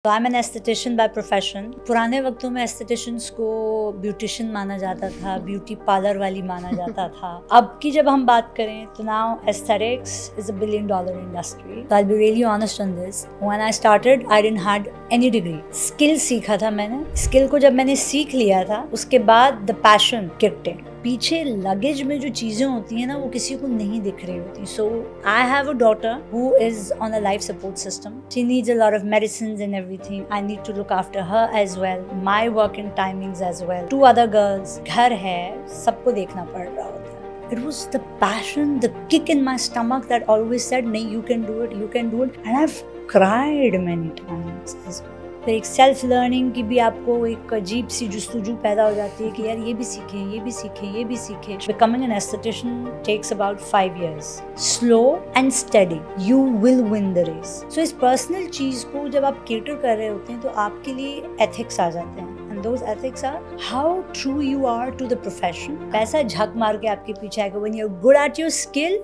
I am an aesthetician by profession. पुराने वक्तों में एस्थेटिशियंस को ब्यूटिशियन माना जाता था, ब्यूटी पार्लर वाली माना जाता था। अब की जब हम बात करें तो now aesthetics is $1 billion industry. So I'll be really honest on this. When I started, I didn't had any degree. Skill सीखा था मैंने। स्किल को जब मैंने सीख लिया था, उसके बाद द पैशन किक्ड इन। पीछे लगेज में जो चीजें होती हैं ना, वो किसी को नहीं दिख रही होती। So I have a daughter who is on a life support system. She needs a lot of medicines and everything. I need to look after her as well, my working timings as well, 2 other girls, घर है, सबको देखना पड़ रहा होता है। It was the passion, the kick in my stomach that always said, "नहीं, you can do it, you can do it." And I've cried many times as well. तो एक सेल्फ लर्निंग की भी आपको एक अजीब सी जुस्तजू पैदा हो जाती है कि यार ये भी सीखें, ये भी सीखें, ये भी सीखें। Becoming an esthetician takes about 5 years. Slow and steady, you will win the race. So इस पर्सनल चीज को जब आप केटर कर रहे होते हैं तो आपके लिए एथिक्स आ जाते हैं। And those ethics are how true you are to the profession. पैसा झक मार के आपके पीछे आएगा। When you're good at your skill,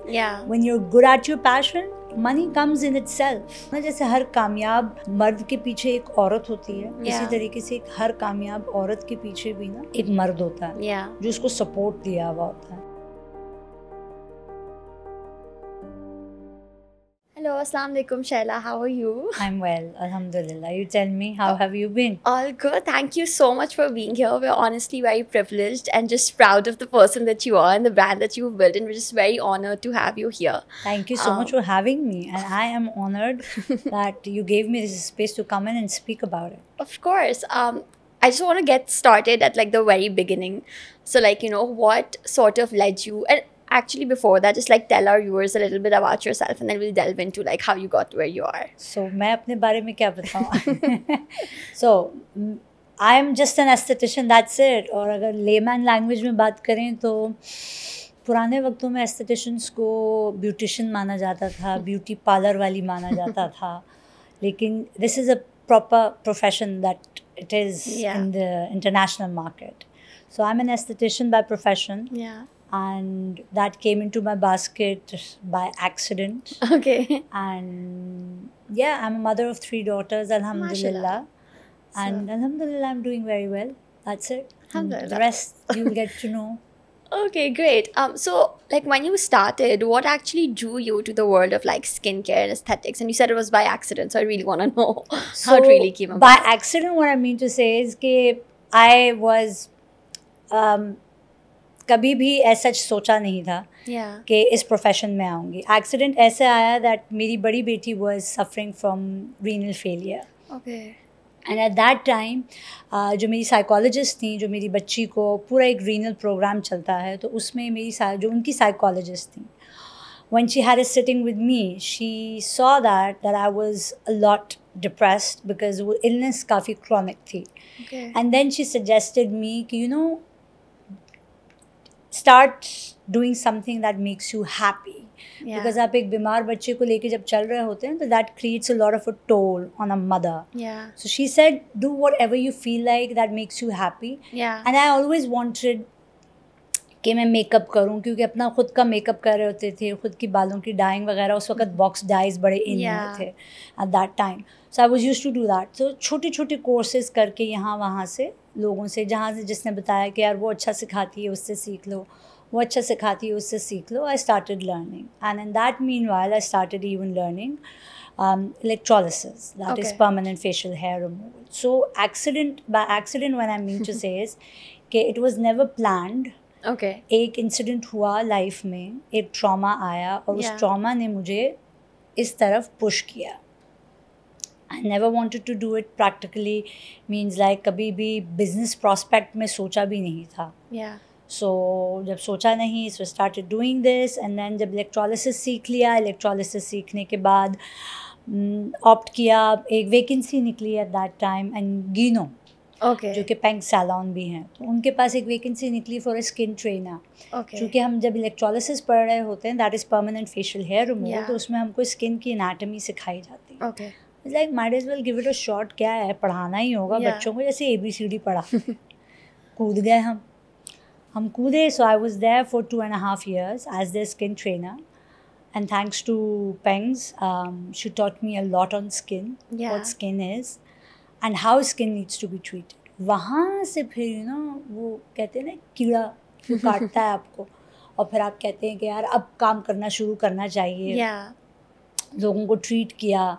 when you're good at your passion, money comes in itself. ना जैसे हर कामयाब मर्द के पीछे एक औरत होती है, इसी तरीके से एक हर कामयाब औरत के पीछे भी ना एक मर्द होता है जो उसको सपोर्ट दिया हुआ होता है। Hello, Assalamu alaikum, Shaila. How are you? I'm well, alhamdulillah. You tell me, how have you been? All good. Thank you so much for being here. We're honestly very privileged and just proud of the person that you are and the brand that you've built, and we're just very honored to have you here. Thank you so much for having me, and I am honored that you gave me this space to come in and speak about it. Of course. I just want to get started at like the very beginning. So like, what sort of led you, and actually before that, just like tell our viewers a little bit about yourself and then we'll delve into like how you got where you are. So मैं अपने बारे में क्या बताऊँ? So I am just an esthetician, that's it. और अगर layman language में बात करें तो पुराने वक्तों में एस्थेटिशियंस को ब्यूटिशियन माना जाता था, ब्यूटी पार्लर वाली माना जाता था। लेकिन this is a proper profession that it is in the international market. So I'm an esthetician by profession. And that came into my basket by accident. Okay. And yeah, I'm a mother of 3 daughters, alhamdulillah. And alhamdulillah, I'm doing very well. That's it. Alhamdulillah. The rest you'll get to know. Okay, great. So like when you started, what actually drew you to the world of like skincare and aesthetics? And you said it was by accident, so I really want to know how it really came about. By accident, what I mean to say is that I was कभी भी ऐसा सोचा नहीं था कि इस profession में आऊँगी। एक्सीडेंट ऐसे आया दैट मेरी बड़ी बेटी was suffering from renal failure. Okay. And eight that time जो मेरी साइकोलॉजिस्ट थी, जो मेरी बच्ची को पूरा एक रीनल प्रोग्राम चलता है, तो उसमें मेरी जो उनकी साइकोलॉजिस्ट थी, when she had a sitting with me, she saw that I was a lot depressed because वो illness काफ़ी chronic थी। And then she suggested me कि start doing something that makes you happy. Because आप एक बीमार बच्चे को लेके जब चल रहे होते हैं तो that creates a lot of a toll on a mother. So she said, do whatever you feel like that makes you happy. And I always wanted कि मैं मेकअप करूं, क्योंकि अपना खुद का मेकअप कर रहे होते थे, खुद की बालों की डाइंग वगैरह। उस वक्त बॉक्स डाइज बड़े इन थे at that time. So I was used to do that. तो छोटे छोटे कोर्सेज करके यहाँ वहाँ से लोगों से, जहाँ से जिसने बताया कि यार वो अच्छा सिखाती है उससे सीख लो, वो अच्छा सिखाती है उससे सीख लो, I started learning. And in that meanwhile I started even learning electrolysis, that is permanent facial hair removal. So by accident when I mean to say is कि it was never planned. एक incident हुआ life में, एक trauma आया और उस trauma ने मुझे इस तरफ पुश किया। I never wanted to do it practically, means like कभी भी बिजनेस प्रॉस्पेक्ट में सोचा भी नहीं था। सो जब सोचा नहीं, so started doing this. And then जब इलेक्ट्रोलिसिस सीख लिया, इलेक्ट्रोलिसिस सीखने के बाद ऑप्ट किया, एक वैकेंसी निकली एट दैट टाइम एंड गिनो जो कि पेंग सैलॉन भी हैं, तो उनके पास एक वैकेंसी निकली फॉर अ स्किन ट्रेनर। क्योंकि हम जब इलेक्ट्रोलिसिस पढ़ रहे होते हैं, that is permanent facial hair removal, तो उसमें हमको स्किन की एनाटमी सिखाई जाती है। Like might as well give it a shot, क्या है, पढ़ाना ही होगा बच्चों को, जैसे ABCD पढ़ा। कूद गए हम कूदे। So I was there for 2.5 years as their skin trainer. And thanks to Pengs, she taught me a lot on skin, what skin is. And how skin needs to be treated. वहाँ से फिर वो कहते हैं ना कीड़ा जो काटता है आपको, और फिर आप कहते हैं कि यार अब काम करना शुरू करना चाहिए. लोगों को ट्रीट किया,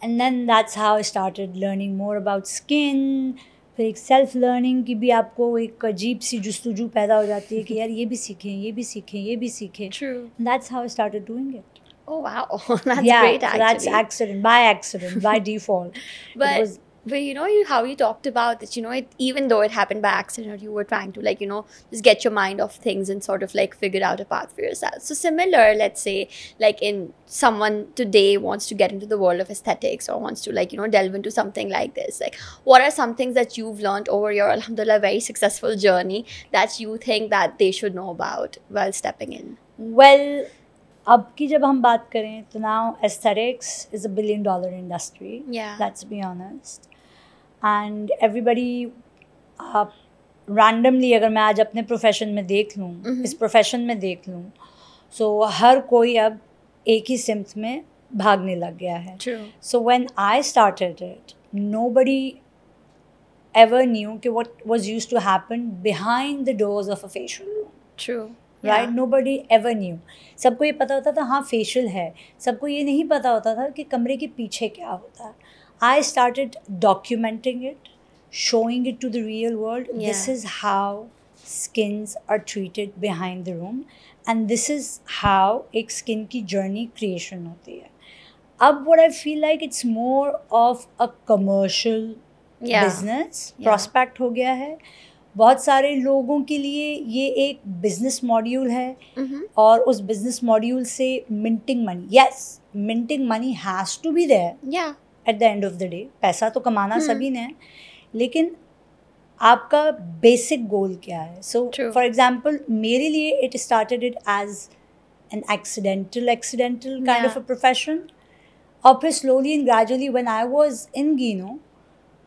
and then that's how I started learning more about skin. फिर एक सेल्फ लर्निंग की भी आपको एक अजीब सी जुस्तजू पैदा हो जाती है कि यार ये भी सीखें, ये भी सीखें, ये भी सीखें. That's how I started doing it. Oh wow, that's great actually. So that's accident, by default. But how you talked about that, even though it happened by accident, or you were trying to just get your mind off things and sort of figure out a path for yourself. So similar, let's say, in someone today wants to get into the world of aesthetics, or wants to delve into something like this. What are some things that you've learned over your alhamdulillah very successful journey that you think that they should know about while stepping in? Well, अब की जब हम बात करें तो now aesthetics is $1 billion industry. Let's be honest. And everybody, आप randomly अगर मैं आज अपने प्रोफेशन में देख लूँ, इस प्रोफेशन में देख लूँ, सो हर कोई अब एक ही सिम्त में भागने लग गया है. So when I started it, nobody ever knew कि what was used to happen behind the doors of a facial room. Right, nobody ever knew. सबको ये पता होता था हाँ फेशियल है, सबको ये नहीं पता होता था कि कमरे के पीछे क्या होता है. I started documenting it, showing it to the real world. This is how skins are treated behind the room, and this is how एक skin की journey creation होती है. अब what I feel like it's more of a commercial business prospect हो गया है. बहुत सारे लोगों के लिए ये एक बिजनेस मॉड्यूल है, और उस बिजनेस मॉड्यूल से minting money, yes minting money has to be there at the end of the day. पैसा तो कमाना सभी ने है, लेकिन आपका बेसिक गोल क्या है. सो फॉर एग्जाम्पल मेरे लिए it started it as an accidental kind of a profession, और फिर slowly and gradually when I was in गिनो,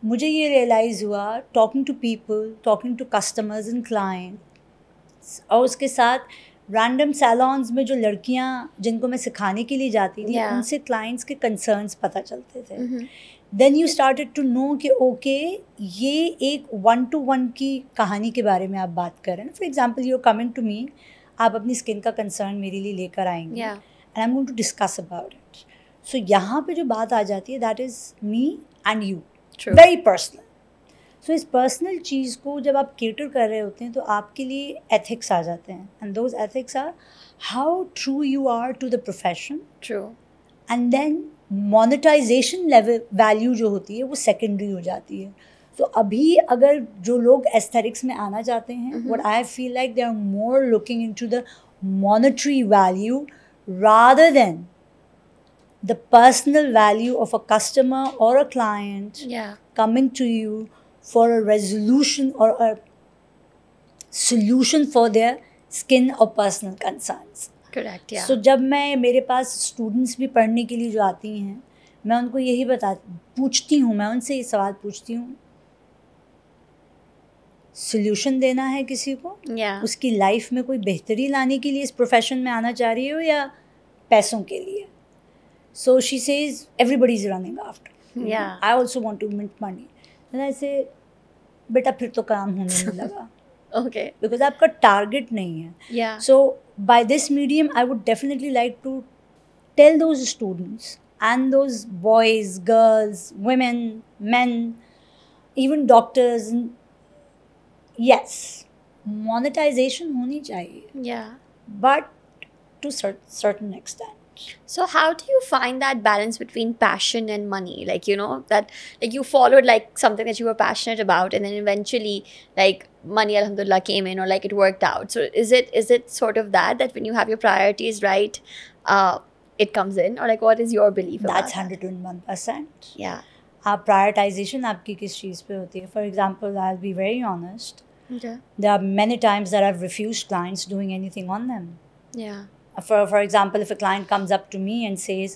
मुझे ये रियलाइज़ हुआ talking to people, talking to customers and clients, और उसके साथ रैंडम सैलॉन्स में जो लड़कियां जिनको मैं सिखाने के लिए जाती थी, उनसे क्लाइंट्स के कंसर्न्स पता चलते थे. Then you started to know कि ओके ये एक 1-to-1 की कहानी के बारे में आप बात कर रहे हैं. For example you are coming to me, आप अपनी स्किन का कंसर्न मेरे लिए लेकर आएंगे, and I am going to discuss about it. So यहाँ पे जो बात आ जाती है, that is me and you, very personal. So इस पर्सनल चीज़ को जब आप केटर कर रहे होते हैं तो आपके लिए एथिक्स आ जाते हैं, and those ethics are how true you are to the profession. And then monetization level value जो होती है वो सेकेंडरी हो जाती है. तो अभी अगर जो लोग एस्थेटिक्स में आना चाहते हैं, what I feel like they are more looking into the monetary value rather than the personal value of a customer or a client coming to you for a resolution or a solution for their skin or personal concerns. Correct, yeah. So जब मैं मेरे पास students भी पढ़ने के लिए जो आती हैं, मैं उनको यही पूछती हूँ, मैं उनसे ये सवाल पूछती हूँ, सोल्यूशन देना है किसी को, उसकी लाइफ में कोई बेहतरी लाने के लिए इस प्रोफेशन में आना चाह रही हो या पैसों के लिए. So she says everybody is running after. I also want to mint money. And I say बेटा फिर तो काम होने नहीं लगा. Okay. Because आपका टारगेट नहीं है. So by this medium I would definitely like to tell those students and those boys, girls, women, men, even doctors, yes, monetization होनी चाहिए. But to certain extent. So how do you find that balance between passion and money? Like, that you followed something that you were passionate about, and then eventually money alhamdulillah came in, or it worked out. So is it sort of that when you have your priorities right, it comes in, or what is your belief about that? That's 101%. आप prioritization आपकी किस चीज़ पे होती है? For example, I'll be very honest. There are many times that I've refused clients doing anything on them. For example, if a client comes up to me and says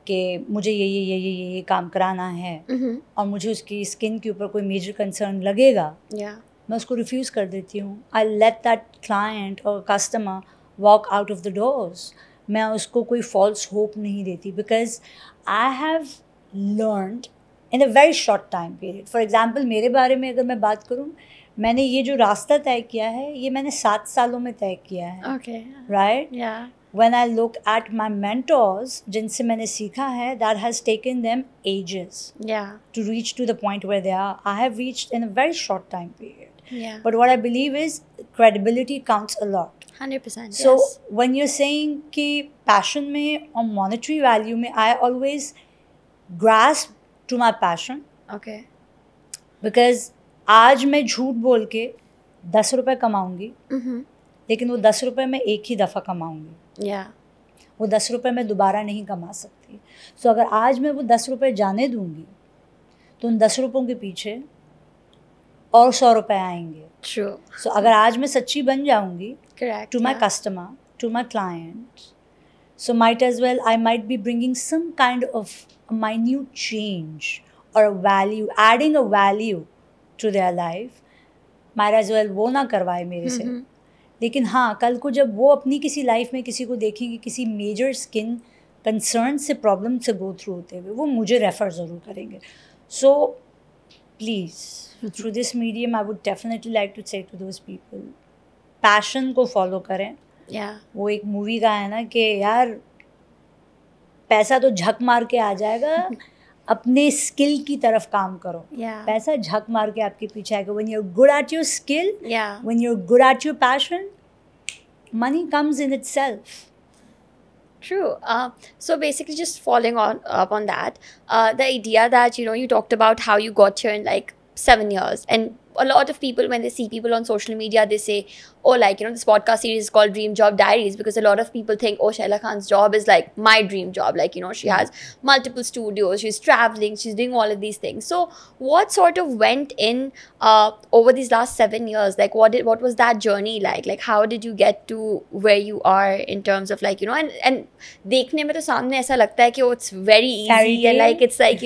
कि मुझे ये काम कराना है, और मुझे उसकी स्किन के ऊपर कोई मेजर कंसर्न लगेगा, मैं उसको रिफ्यूज़ कर देती हूँ. I let that client or customer walk out of the doors. मैं उसको कोई false hope नहीं देती, because I have learned in a very short time period. For example, मेरे बारे में अगर मैं बात करूँ, मैंने ये जो रास्ता तय किया है ये मैंने 7 सालों में तय किया है. Okay. Right? Yeah. When I look at my mentors, जिनसे मैंने सीखा है, that has taken them ages. Yeah. To reach to the point where they are. I have reached in a very short time period. Yeah. But what I believe is credibility counts a lot. 100%. So yes. when you're saying कि passion में और monetary value में, I always grasp to my passion. Okay. Because आज मैं झूठ बोल के 10 रुपए कमाऊंगी, लेकिन वो 10 रुपए मैं एक ही दफ़ा कमाऊंगी. Yeah. वो 10 रुपए मैं दोबारा नहीं कमा सकती. So अगर आज मैं वो 10 रुपए जाने दूंगी, तो उन 10 रुपयों के पीछे और 100 रुपए आएंगे. True. So अगर आज मैं सच्ची बन जाऊंगी Correct. to my customer, to my client, so might as well I might be bringing some kind of a minute change or a value, adding a value to their life. Might as well वो ना करवाए मेरे से. लेकिन हाँ, कल को जब वो अपनी किसी लाइफ में किसी को देखेंगे किसी मेजर स्किन कंसर्न से प्रॉब्लम से गो थ्रू होते हुए, वो मुझे रेफ़र ज़रूर करेंगे. So please through this medium I would definitely like to say to those people, passion को फॉलो करें. वो एक मूवी का है ना कि यार पैसा तो झक मार के आ जाएगा, अपने स्किल की तरफ काम करो. पैसा झक मार के आपके पीछे आएगा. When you're good at your skill, when you're good at your passion, money comes in itself. True. So basically, just following up on that, the idea that you talked about how you got here in like 7 years, and a lot of people, when they see people on social media, they say, oh, like, this podcast series is called Dream Job Diaries, because a lot of people think, oh, Shaila Khan's job is like my dream job. Like, she has multiple studios, she's traveling, she's doing all of these things. So what sort of went in over these last 7 years? Like, what was that journey like? Like, how did you get to where you are in terms of like, and dekhne mein to samne aisa lagta hai ki oh, it's very easy, and like, it's like,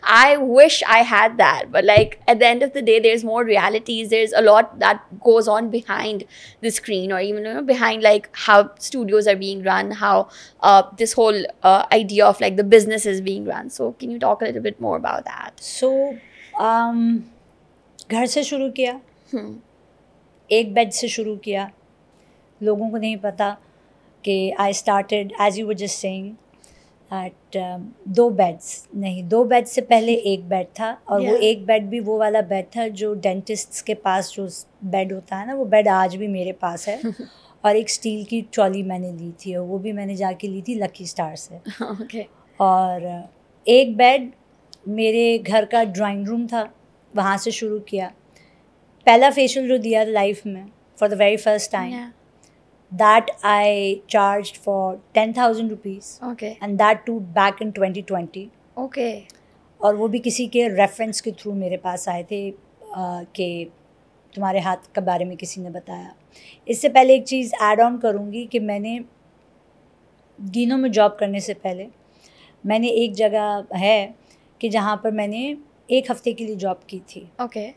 I wish I had that. But like, at the end of the day, there's more realities. There's a lot that goes on behind the screen, or even behind like how studios are being run, how this whole idea of like the business is being run. So can you talk a little bit more about that? So घर से शुरू किया, एक bed से शुरू किया. लोगों को नहीं पता कि I started, as you were just saying, at 2 beds नहीं, 2 बेड से पहले एक बेड था. और वो एक बेड भी वो वाला बेड था जो डेंटिस्ट्स के पास जो बेड होता है ना, वो बेड आज भी मेरे पास है. और एक स्टील की ट्रॉली मैंने ली थी, और वो भी मैंने जाके ली थी लकी स्टार से. Okay. और एक बेड मेरे घर का ड्राइंग रूम था, वहाँ से शुरू किया. पहला फेशियल जो दिया लाइफ में for the very first time, that I charged for 10,000 rupees. Okay. And that too back in 2020. Okay. और वो भी किसी के रेफरेंस के थ्रू मेरे पास आए थे कि तुम्हारे हाथ के बारे में किसी ने बताया. इससे पहले एक चीज़ ऐड ऑन करूँगी कि मैंने गिनो में जॉब करने से पहले मैंने एक जगह है कि जहाँ पर मैंने 1 हफ़्ते के लिए जॉब की थी. Okay.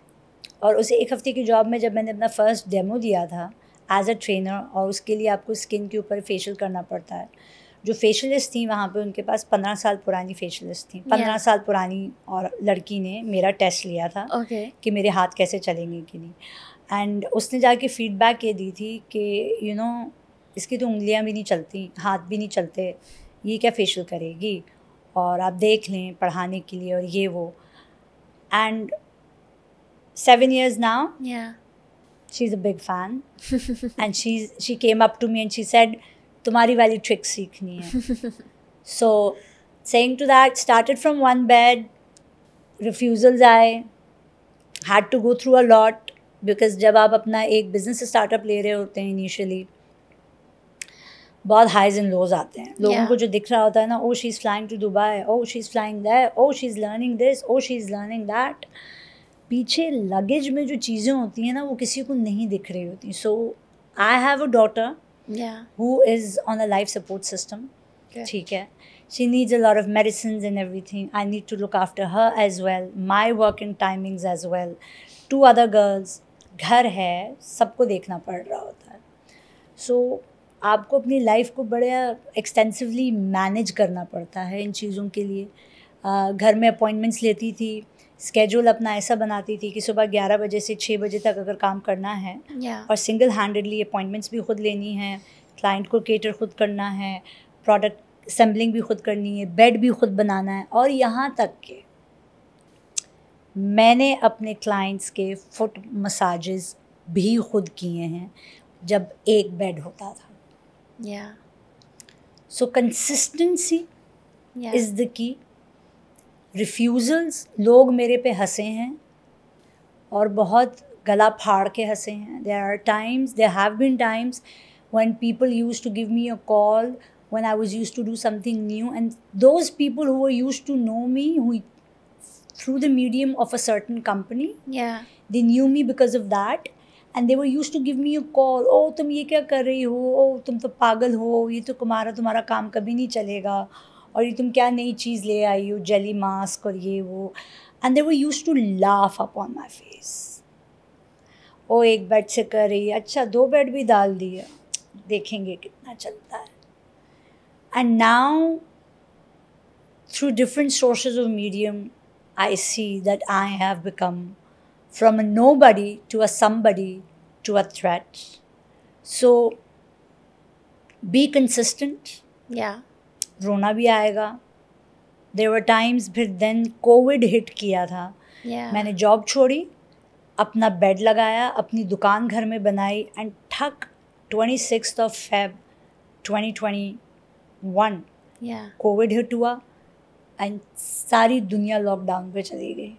और उस 1 हफ़्ते की जॉब में जब मैंने अपना फर्स्ट डेमो दिया था एज अ ट्रेनर, और उसके लिए आपको स्किन के ऊपर फेशियल करना पड़ता है. जो फेशियलिस्ट थी वहाँ पे उनके पास 15 साल पुरानी फेशियलिस्ट थी. 15 साल पुरानी और लड़की ने मेरा टेस्ट लिया था कि मेरे हाथ कैसे चलेंगे कि नहीं. एंड उसने जाके फीडबैक ये दी थी कि इसकी तो उंगलियाँ भी नहीं चलती, हाथ भी नहीं चलते, ये क्या फेशियल करेगी, और आप देख लें पढ़ाने के लिए और ये वो. And 7 years now, she's a big fan. And she came up to me and she said, तुम्हारी वाली ट्रिक सीखनी है. So saying to that, started from one bed, refusals आए, had to go through a lot, because जब आप अपना एक business startup ले रहे होते हैं इनिशियली, बहुत हाइज एंड लोज आते हैं. लोगों को जो दिख रहा होता है ना, oh she is flying to Dubai, oh she is flying there, oh she is learning this, oh she is learning that. पीछे लगेज में जो चीज़ें होती हैं ना, वो किसी को नहीं दिख रही होती. So I have a daughter who is on a life support system. ठीक है, she needs a lot of medicine and everything. I need to look after her as well, my working timings as well, 2 other girls, घर है, सबको देखना पड़ रहा होता है. सो आपको अपनी लाइफ को बड़े एक्सटेंसिवली मैनेज करना पड़ता है इन चीज़ों के लिए. घर में अपॉइंटमेंट्स लेती थी, स्केड्यूल अपना ऐसा बनाती थी कि सुबह 11 बजे से 6 बजे तक अगर काम करना है और सिंगल हैंडेडली अपॉइंटमेंट्स भी खुद लेनी है, क्लाइंट को केटर खुद करना है, प्रोडक्ट असेंबलिंग भी खुद करनी है, बेड भी खुद बनाना है, और यहाँ तक कि मैंने अपने क्लाइंट्स के फुट मसाजेस भी खुद किए हैं जब एक बेड होता था। सो consistency is the key. Refusals, लोग मेरे पे हंसे हैं और बहुत गला फाड़ के हंसे हैं। There have been times when people used to give me a call when I was used to do something new, and those people who were used to know me, who through the medium of a certain company, they knew me because of that, and they were used to give me a call, oh तुम ये क्या कर रही हो, oh तुम तो पागल हो, ये तो तुम्हारा काम कभी नहीं चलेगा, और ये तुम क्या नई चीज़ ले आई हो, जेली मास्क और ये वो, and they were used to laugh upon my face. ओ एक बेड से कर रही है, अच्छा 2 बेड भी डाल दिया, देखेंगे कितना चलता है. And now through different sources of medium, I see that I have become from a nobody to a somebody to a threat. So be consistent. Yeah. रोना भी आएगा. There were times, फिर then COVID hit किया था. Yeah. मैंने job छोड़ी, अपना bed लगाया, अपनी दुकान घर में बनाई, and ठक 26th of Feb 2021 COVID hit हुआ एंड सारी दुनिया लॉकडाउन पे चली गई.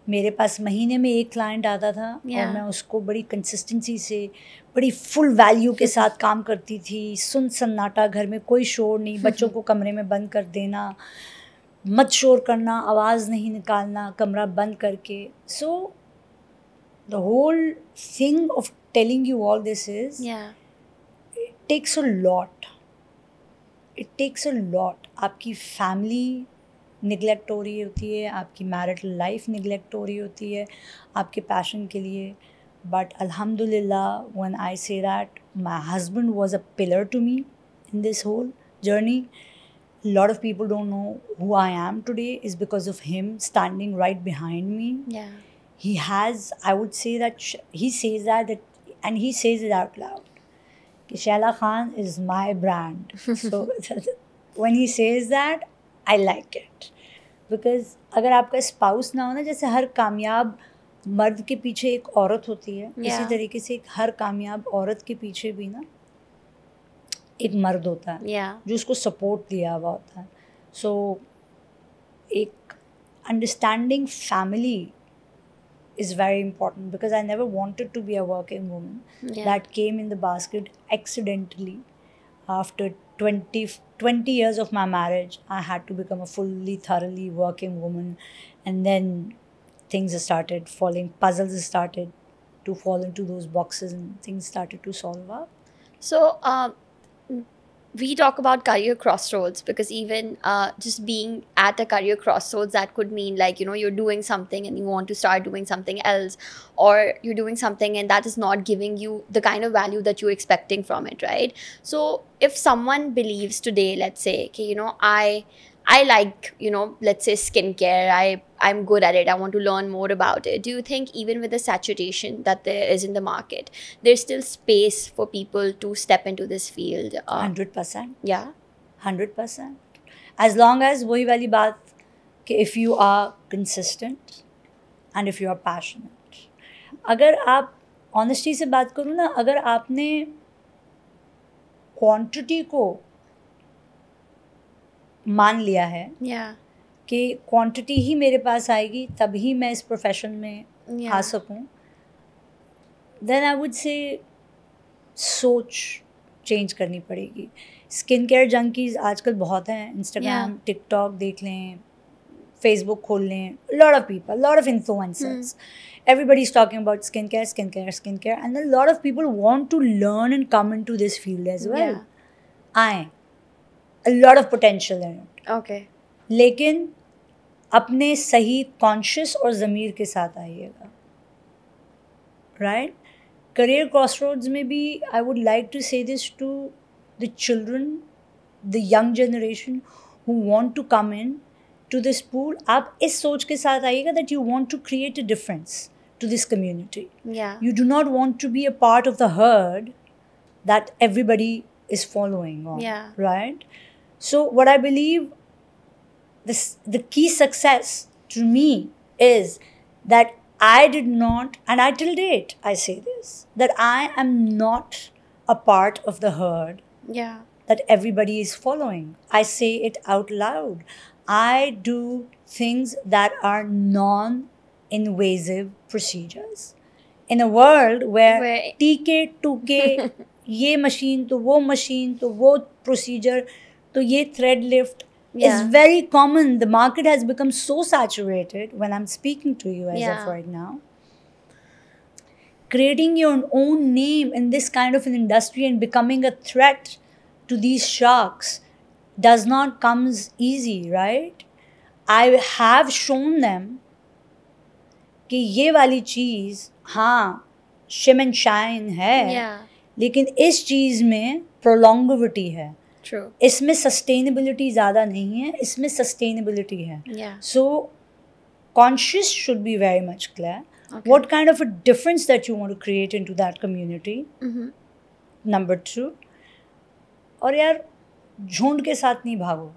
मेरे पास महीने में एक क्लाइंट आता था और मैं उसको बड़ी कंसिस्टेंसी से, बड़ी फुल वैल्यू के साथ काम करती थी. सुन सन्नाटा, घर में कोई शोर नहीं, बच्चों को कमरे में बंद कर देना, मत शोर करना, आवाज़ नहीं निकालना, कमरा बंद करके. So the whole thing of telling you all this is, it takes a lot. It takes a lot. आपकी फैमिली निगलेक्ट हो रही होती है, आपकी मैरिटल लाइफ निगलेक्ट हो रही होती है आपके पैशन के लिए. बट अल्हम्दुलिल्लाह, when I say that my husband was a pillar to me in this whole journey. A lot of people don't know who I am today is because of him standing right behind me. Yeah. He has, I would say that he says that and he says it out loud. Ki Shaila Khan is my brand. So when he says that, I like it. Because अगर आपका spouse ना हो ना, जैसे हर कामयाब मर्द के पीछे एक औरत होती है, इसी तरीके से हर कामयाब औरत के पीछे भी ना एक मर्द होता है जो उसको सपोर्ट दिया हुआ होता है. सो एक understanding family is very important, because I never wanted to be a working woman. That came in the basket accidentally. After 20 years of my marriage, I had to become a fully, thoroughly working woman, and then things started falling, puzzles started to fall into those boxes, and things started to solve up. So we talk about career crossroads, because even just being at a career crossroads, that could mean like, you know, you're doing something and you want to start doing something else, or you're doing something and that is not giving you the kind of value that you're expecting from it, right? So if someone believes today, let's say, okay, you know, I like, you know, let's say skincare, I'm good at it, I want to learn more about it. Do you think even with the saturation that there is in the market, there's still space for people to step into this field? 100%. Yeah. 100%. As long as वही वाली बात कि if you are consistent and if you are passionate. अगर आप honesty से बात करूँ ना, अगर आपने quantity को मान लिया है कि क्वांटिटी ही मेरे पास आएगी तभी मैं इस प्रोफेशन में आ सकूं, देन आई वुड से सोच चेंज करनी पड़ेगी. स्किन केयर जंकीज आजकल बहुत हैं. इंस्टाग्राम, टिकटॉक देख लें, फेसबुक खोल लें, lot of people, lot of influencers, everybody is talking about skincare, and a lot of people want to learn and come into this field as well. A lot of potential in it. Okay. लेकिन अपने सही conscious और ज़मीर के साथ आइएगा. Right? Career crossroads में भी I would like to say this to the children, the young generation who want to come in to this pool, आप इस सोच के साथ आइएगा that you want to create a difference to this community. Yeah. You do not want to be a part of the herd that everybody is following on. Yeah. Right? So what I believe the key success to me is that I did not, and I till date I say this, that I am not a part of the herd. Yeah. That everybody is following. I say it out loud. I do things that are non-invasive procedures. In a world where टीके Tukey ये machine तो वो machine तो वो procedure तो ये thread lift is very common. The market has become so saturated when I'm speaking to you as of right now. Creating your own name in this kind of an industry and becoming a threat to these sharks does not comes easy, right? I have shown them कि ये वाली चीज़ हाँ shim and shine है, लेकिन इस चीज़ में prolongevity है. True. इसमें sustainability ज़्यादा नहीं है, इसमें sustainability है. So conscious should be very much clear. Okay. What kind of a difference that you want to create into that community. Number 2. और यार झुंड के साथ नहीं भागो.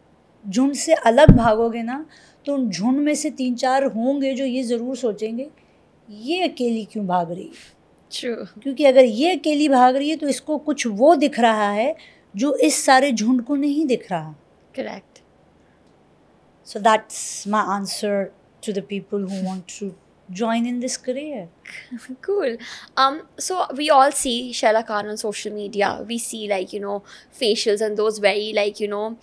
झुंड से अलग भागोगे ना तो उन झुंड में से 3-4 होंगे जो ये ज़रूर सोचेंगे ये अकेली क्यों भाग रही है. True. क्योंकि अगर ये अकेली भाग रही है तो इसको कुछ वो दिख रहा है जो इस सारे झुंड को नहीं दिख रहा. Correct. So that's my answer to the people who want to join in this career. Cool. So we all see Sheila Khan on social media. We see like, you know, facials and those very like, you know,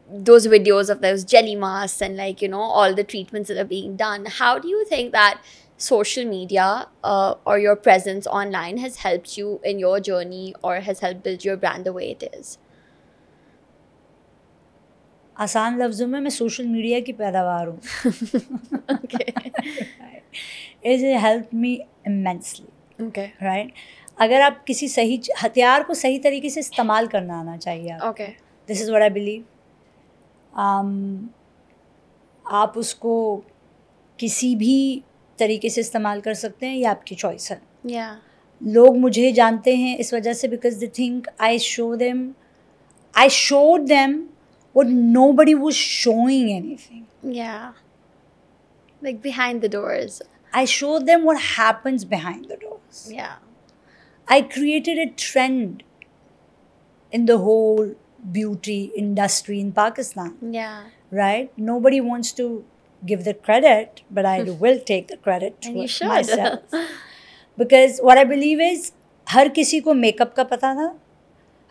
those videos of those jelly masks and like, you know, all the treatments that are being done. How do you think that social media or your presence online has helped you in your journey or has helped build your brand the way it is? आसान लफ्ज़ों में मैं social media की पैदावार हूँ. It helped me immensely. Okay. Right? अगर आप किसी सही हथियार को सही तरीके से इस्तेमाल करना आना चाहिए आपको. Okay. This is what I believe. आप उसको किसी भी तरीके से इस्तेमाल कर सकते हैं, ये आपकी चॉइस है. Yeah. लोग मुझे जानते हैं इस वजह से because they think I showed them what nobody was showing anything. Yeah. Like behind the doors. I showed them what happens behind the doors. Yeah. I created a trend in the whole beauty industry in Pakistan. Yeah. Right? Nobody wants to give the credit, but I will take the credit to myself. Because what I believe is, हर किसी को makeup का पता था,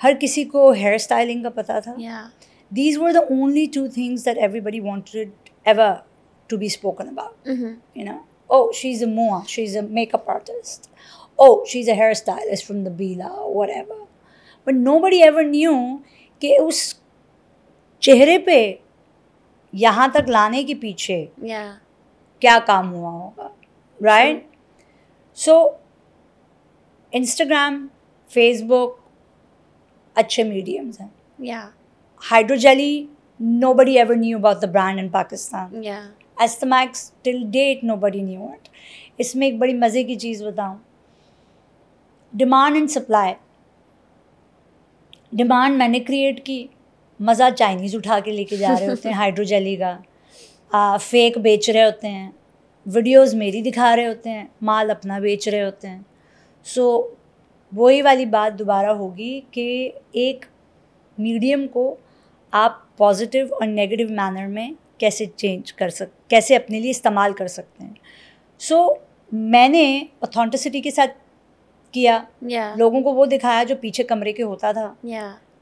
हर किसी को hair styling का पता था. Yeah. These were the only 2 things that everybody wanted ever to be spoken about. You know, oh, she's a Moa, she's a makeup artist. Oh, she's a hairstylist from the Bila or whatever. But nobody ever knew कि उस चेहरे पे यहाँ तक लाने के पीछे क्या काम हुआ होगा. Right? So, Instagram, Facebook, अच्छे mediums हैं. Yeah. Hydrogelly, nobody ever knew about the brand in Pakistan. Yeah. Astamax, till date, nobody knew it. इसमें एक बड़ी मज़े की चीज़ बताऊँ. Demand and supply. Demand मैंने create की, मज़ा चाइनीज़ उठा के लेके जा रहे होते हैं हाइड्रोजेली का, फेक बेच रहे होते हैं, वीडियोस मेरी दिखा रहे होते हैं, माल अपना बेच रहे होते हैं. सो वही वाली बात दोबारा होगी कि एक मीडियम को आप पॉजिटिव और नेगेटिव मैनर में कैसे कैसे अपने लिए इस्तेमाल कर सकते हैं. सो मैंने ऑथेंटिसिटी के साथ किया. लोगों को वो दिखाया जो पीछे कमरे के होता था.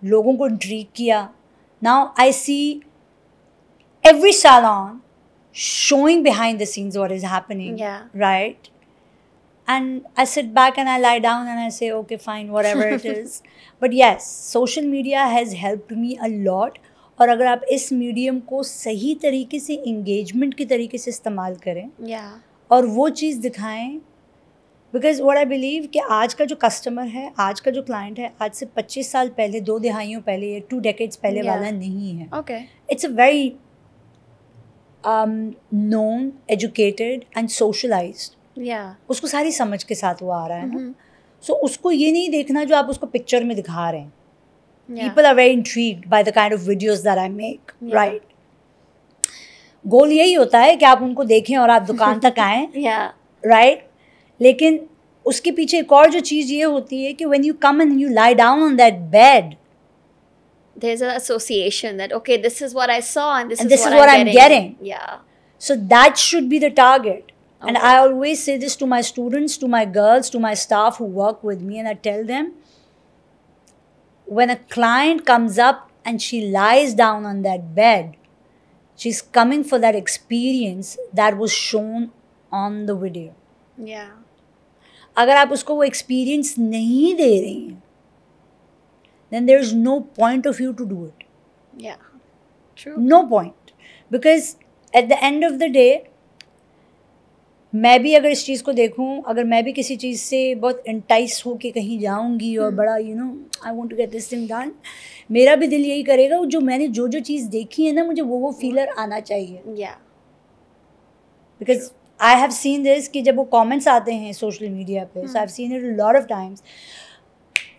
लोगों को इंट्रीग किया. Now I see every salon showing behind the scenes what is happening. Right? And I sit back and I lie down and I say, okay, fine, whatever it is. But yes, social media has helped me a lot. और अगर आप इस medium को सही तरीके से engagement के तरीके से इस्तेमाल करें और वो चीज़ दिखाएं, बिकॉज व्हाट आई बिलीव कि आज का जो कस्टमर है, आज का जो क्लाइंट है, आज से 25 साल पहले, 2 दहाइयों पहले या 2 decades पहले वाला नहीं है. It's a very known, educated and socialized. Yeah. उसको सारी समझ के साथ वो आ रहा है ना. So उसको ये नहीं देखना जो आप उसको पिक्चर में दिखा रहे हैं. People are very intrigued by the kind of videos that I make, right? गोल यही होता है कि आप उनको देखें और आप दुकान तक आएं, right? लेकिन उसके पीछे एक और जो चीज़ ये होती है कि when you come and you lie down on that bed, there's an association that okay, this is what I saw and this is what I'm getting. Yeah. So that should be the target. Okay. And I always say this to my students, to my girls, to my staff who work with me, and I tell them, when a client comes up and she lies down on that bed, she's coming for that experience that was shown on the video. Yeah. अगर आप उसको वो experience नहीं दे रही हैं, then there is no point of you to do it. Yeah. True. No point. Because at the end of the day, मैं भी अगर इस चीज़ को देखूं, अगर मैं भी किसी चीज़ से बहुत इंटाइस हो के कहीं जाऊंगी और बड़ा I want to get this thing done, मेरा भी दिल यही करेगा जो मैंने जो चीज़ देखी है ना, मुझे वो फीलर आना चाहिए. Because I have seen this कि जब वो कमेंट्स आते हैं सोशल मीडिया पे, so I have seen it a lot of times,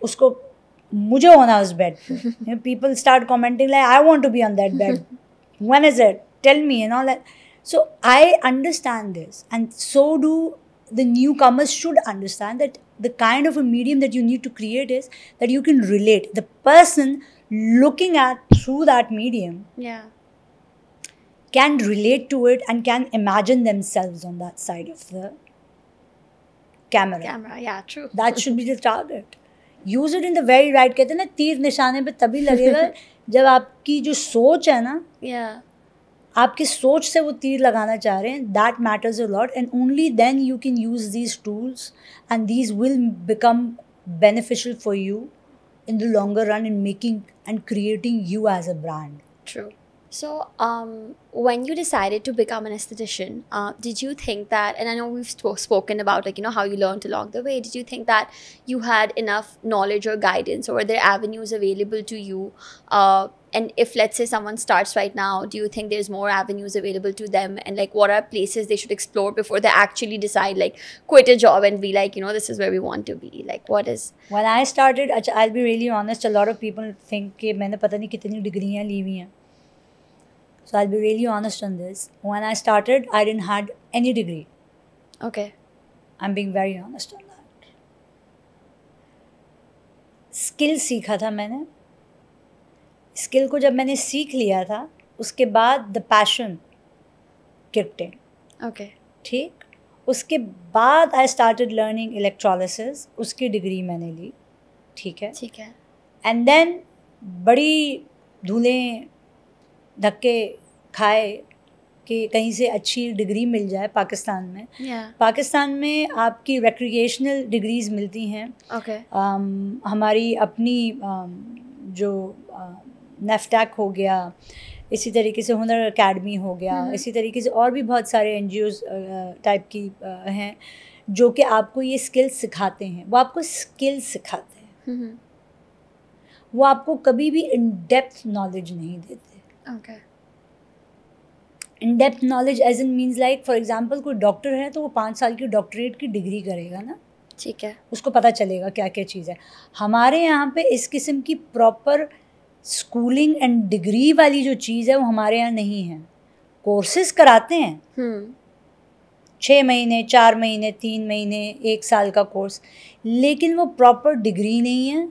उसको मुझे होना उस बेड पे, people start commenting like I want to be on that bed, when is it, tell me and all that. So I understand this, and so do the newcomers should understand that the kind of a medium that you need to create is that you can relate. The person looking at through that medium can relate to it and can imagine themselves on that side of the camera. Yeah, true. That should be the target. Use it in the very right. कहते हैं ना, तीर निशाने पे तभी लगेगा जब आपकी जो सोच है ना, आपकी सोच से वो तीर लगाना चाह रहे हैं, that matters a lot, and only then you can use these tools and these will become beneficial for you in the longer run in making and creating you as a brand. True. So, when you decided to become an esthetician, did you think that, and I know we've spoken about how you learned along the way, did you think that you had enough knowledge or guidance, or were there avenues available to you? And if, let's say, someone starts right now, do you think there's more avenues available to them? And what are places they should explore before they actually decide, quit a job and be like, this is where we want to be? What is... When I started, I'll be really honest, a lot of people think कि मैंने पता नहीं कितनी डिग्रियाँ ली हुई हैं. So I'll be really honest on this. When I started, I didn't had any degree. Okay. I'm being very honest on that. Skill सीखा था मैंने. Skill को जब मैंने सीख लिया था, उसके बाद the passion kicked in. Okay. ठीक. उसके बाद I started learning electrolysis. उसकी डिग्री मैंने ली. ठीक है. ठीक है. And then बड़ी धूलें धक्के खाए कि कहीं से अच्छी डिग्री मिल जाए पाकिस्तान में. पाकिस्तान में आपकी रिक्रिएशनल डिग्रीज़ मिलती हैं. हमारी अपनी जो नेफ्टैक हो गया, इसी तरीके से हुनर अकेडमी हो गया, इसी तरीके से और भी बहुत सारे NGOs टाइप की हैं जो कि आपको ये स्किल्स सिखाते हैं. वो आपको स्किल्स सिखाते हैं, वो आपको कभी भी इन डेप्थ नॉलेज नहीं देते. In depth knowledge as in means like for example कोई डॉक्टर है तो वो 5 साल की डॉक्टरेट की डिग्री करेगा ना. ठीक है. उसको पता चलेगा क्या क्या चीज़ है. हमारे यहाँ पे इस किस्म की प्रॉपर स्कूलिंग एंड डिग्री वाली जो चीज़ है वो हमारे यहाँ नहीं है. कोर्सेज कराते हैं 6 महीने, 4 महीने, 3 महीने, 1 साल का कोर्स, लेकिन वो प्रॉपर डिग्री नहीं है.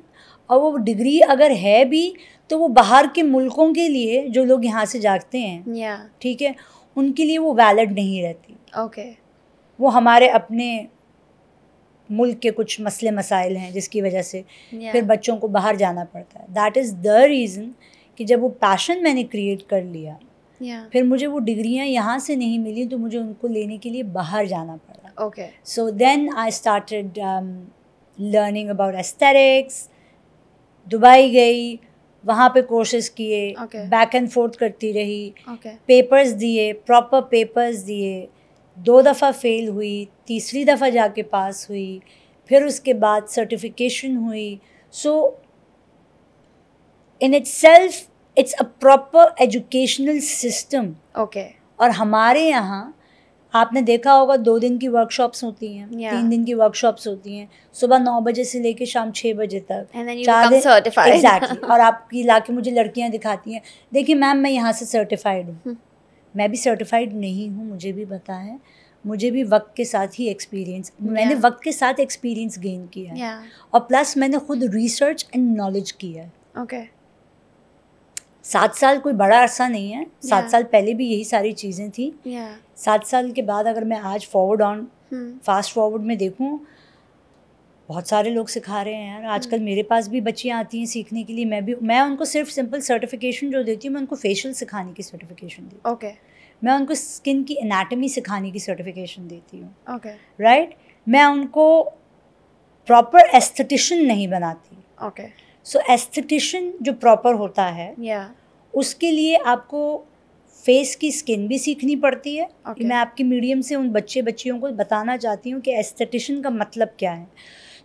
और वो डिग्री अगर है भी तो वो बाहर के मुल्कों के लिए जो लोग यहाँ से जाते हैं, ठीक है, उनके लिए वो वैलिड नहीं रहती. वो हमारे अपने मुल्क के कुछ मसले मसाइल हैं जिसकी वजह से फिर बच्चों को बाहर जाना पड़ता है. दैट इज़ द रीज़न कि जब वो पैशन मैंने क्रिएट कर लिया, फिर मुझे वो डिग्रियाँ यहाँ से नहीं मिली तो मुझे उनको लेने के लिए बाहर जाना पड़ा. So then I started learning about aesthetics. Dubai गई, वहाँ पे कोर्सेज किए, बैक एंड फोर्थ करती रही, पेपर्स दिए, प्रॉपर पेपर्स दिए. 2 दफ़ा फेल हुई, तीसरी दफ़ा जाके पास हुई, फिर उसके बाद सर्टिफिकेशन हुई. So in itself it's a proper educational system. और हमारे यहाँ आपने देखा होगा 2 दिन की वर्कशॉप्स होती हैं, 3 दिन की वर्कशॉप्स होती हैं, सुबह 9 बजे से लेके शाम 6 बजे तक, 4 दिन एग्जैक्टली और आपकी लाके मुझे लड़कियां दिखाती हैं, देखिए मैम मैं यहाँ से सर्टिफाइड हूँ। मैं भी सर्टिफाइड नहीं हूँ, मुझे भी पता है, मुझे भी वक्त के साथ ही एक्सपीरियंस, मैंने वक्त के साथ एक्सपीरियंस गेन किया है और प्लस मैंने खुद रिसर्च एंड नॉलेज किया है। ओके 7 साल कोई बड़ा अरसा नहीं है, 7 साल पहले भी यही सारी चीज़ें थी। 7 साल के बाद अगर मैं आज फास्ट फॉरवर्ड में देखूं, बहुत सारे लोग सिखा रहे हैं यार। आजकल मेरे पास भी बच्चियां आती हैं सीखने के लिए, मैं उनको सिर्फ सिंपल सर्टिफिकेशन जो देती हूँ, मैं उनको फेशियल सिखाने की सर्टिफिकेशन देती हूँ। ओके मैं उनको स्किन की एनाटमी सिखाने की सर्टिफिकेशन देती हूँ। ओके राइट, मैं उनको प्रॉपर एस्थेटिशियन नहीं बनाती। ओके सो एस्थेटिशियन जो प्रॉपर होता है उसके लिए आपको फेस की स्किन भी सीखनी पड़ती है। मैं आपके मीडियम से उन बच्चियों को बताना चाहती हूँ कि एस्थेटिशियन का मतलब क्या है।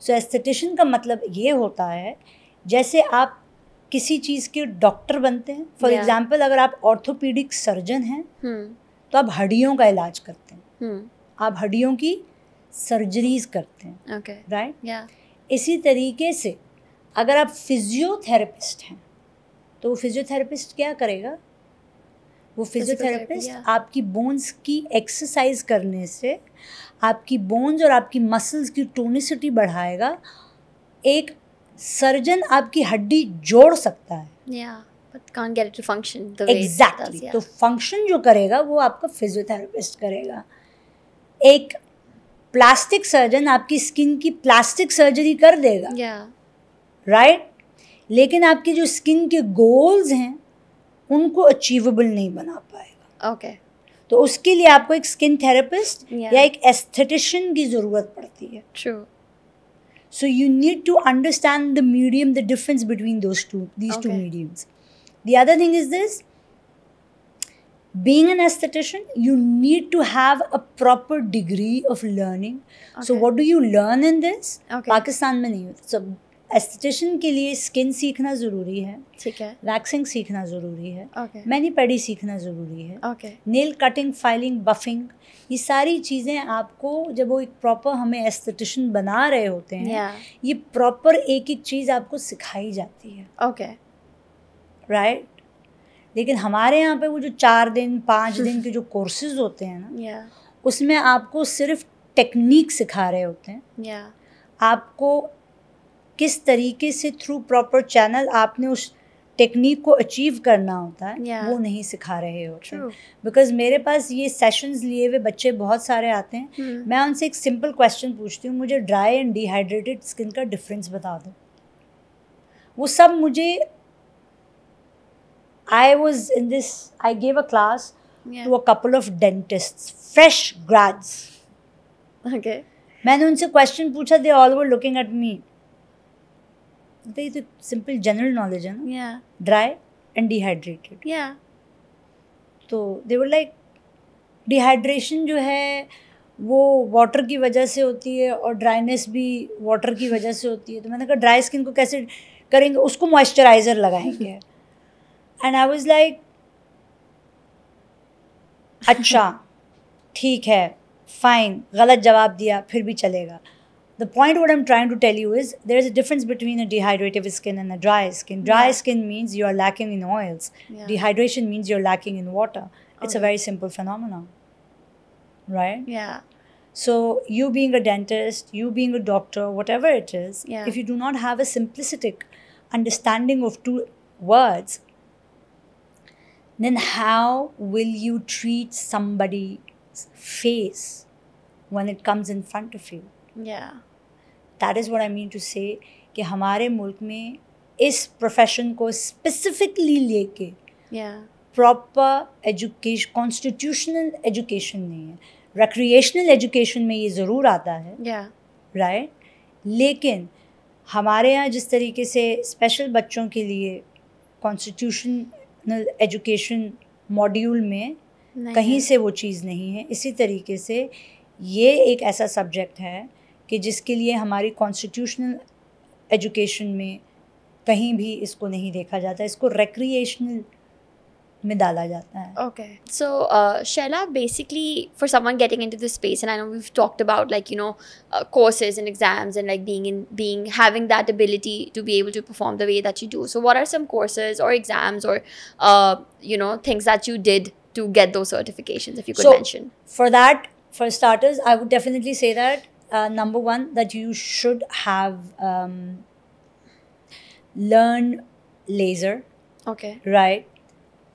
सो एस्थेटिशियन का मतलब ये होता है, जैसे आप किसी चीज़ के डॉक्टर बनते हैं, फॉर एग्जांपल अगर आप ऑर्थोपीडिक सर्जन हैं तो आप हड्डियों का इलाज करते हैं, आप हड्डियों की सर्जरीज करते हैं, राइट। इसी तरीके से अगर आप फिजियोथेरेपिस्ट हैं तो वो फिजियोथेरेपिस्ट क्या करेगा, वो फिजियोथेरेपिस्ट आपकी बोन्स की एक्सरसाइज करने से आपकी बोन्स और आपकी मसल्स की टोनिसिटी बढ़ाएगा। एक सर्जन आपकी हड्डी जोड़ सकता है, but can't get it to function the way exactly. it does, तो फंक्शन जो करेगा वो आपका फिजियोथेरेपिस्ट करेगा। एक प्लास्टिक सर्जन आपकी स्किन की प्लास्टिक सर्जरी कर देगा, राइट, लेकिन आपके जो स्किन के गोल्स हैं उनको अचीवेबल नहीं बना पाएगा। ओके तो उसके लिए आपको एक स्किन थेरेपिस्ट या एक एस्थेटिशियन की ज़रूरत पड़ती है। True. So you need to understand the medium, the difference between these two mediums. The other thing is this: being an esthetician, you need to have a proper degree of learning. So what do you learn in this? Pakistan में नहीं होता। So esthetician के लिए skin सीखना ज़रूरी है, ठीक है, वैक्सिंग सीखना ज़रूरी है, मैनीपेडी सीखना ज़रूरी है, नेल कटिंग, फाइलिंग, बफिंग, ये सारी चीज़ें आपको जब वो एक प्रॉपर हमें एस्थेटिशियन बना रहे होते हैं, ये प्रॉपर एक एक चीज़ आपको सिखाई जाती है। राइट। लेकिन हमारे यहाँ पे वो जो 4 दिन 5 दिन के जो कोर्सेज होते हैं ना, उसमें आपको सिर्फ टेक्निक सिखा रहे होते हैं, आपको किस तरीके से थ्रू प्रॉपर चैनल आपने उस टेक्निक को अचीव करना होता है, वो नहीं सिखा रहे होते। बिकॉज मेरे पास ये सेशंस लिए हुए बच्चे बहुत सारे आते हैं, मैं उनसे एक सिंपल क्वेश्चन पूछती हूँ, मुझे ड्राई एंड डिहाइड्रेटेड स्किन का डिफरेंस बता दो। वो सब मुझे I gave a class to a couple of dentists, fresh grads. मैंने उनसे क्वेश्चन पूछा, they all were looking at me. ये तो सिंपल जनरल नॉलेज है ना, ड्राई एंड डिहाइड्रेटेड। तो दे वर लाइक, डिहाइड्रेशन जो है वो वाटर की वजह से होती है और ड्राइनेस भी वाटर की वजह से होती है। तो मैंने कहा ड्राई स्किन को कैसे करेंगे, उसको मॉइस्चराइज़र लगाएंगे। एंड आई वाज लाइक अच्छा ठीक है, फाइन, गलत जवाब दिया फिर भी चलेगा। The point what I'm trying to tell you is there is a difference between a dehydrated skin and a dry skin. Dry skin means you are lacking in oils. Dehydration means you're lacking in water. It's a very simple phenomenon, right? So you being a dentist, you being a doctor, whatever it is, if you do not have a simplistic understanding of 2 words, then how will you treat somebody's face when it comes in front of you? That is what I mean to say कि हमारे मुल्क में इस profession को specifically लेके proper education, constitutional education नहीं है। Recreational education में ये ज़रूर आता है, राइट, लेकिन हमारे यहाँ जिस तरीके से स्पेशल बच्चों के लिए कॉन्स्टिट्यूशनल एजुकेशन मॉड्यूल में कहीं से वो चीज़ नहीं है, इसी तरीके से ये एक ऐसा सब्जेक्ट है कि जिसके लिए हमारी कॉन्स्टिट्यूशनल एजुकेशन में कहीं भी इसको नहीं देखा जाता। इसको रिक्रिएशनल में डाला जाता है. Okay. So, Shaila, basically, for someone getting into this space, and I know we've talked about like, you know, courses and exams and like having that ability to be able to perform the way that you do. So, what are some courses or exams or, you know, things that you did to get those certifications, if you could mention? For that, for starters, I would definitely say that number one, that you should have learn laser. Okay. Right.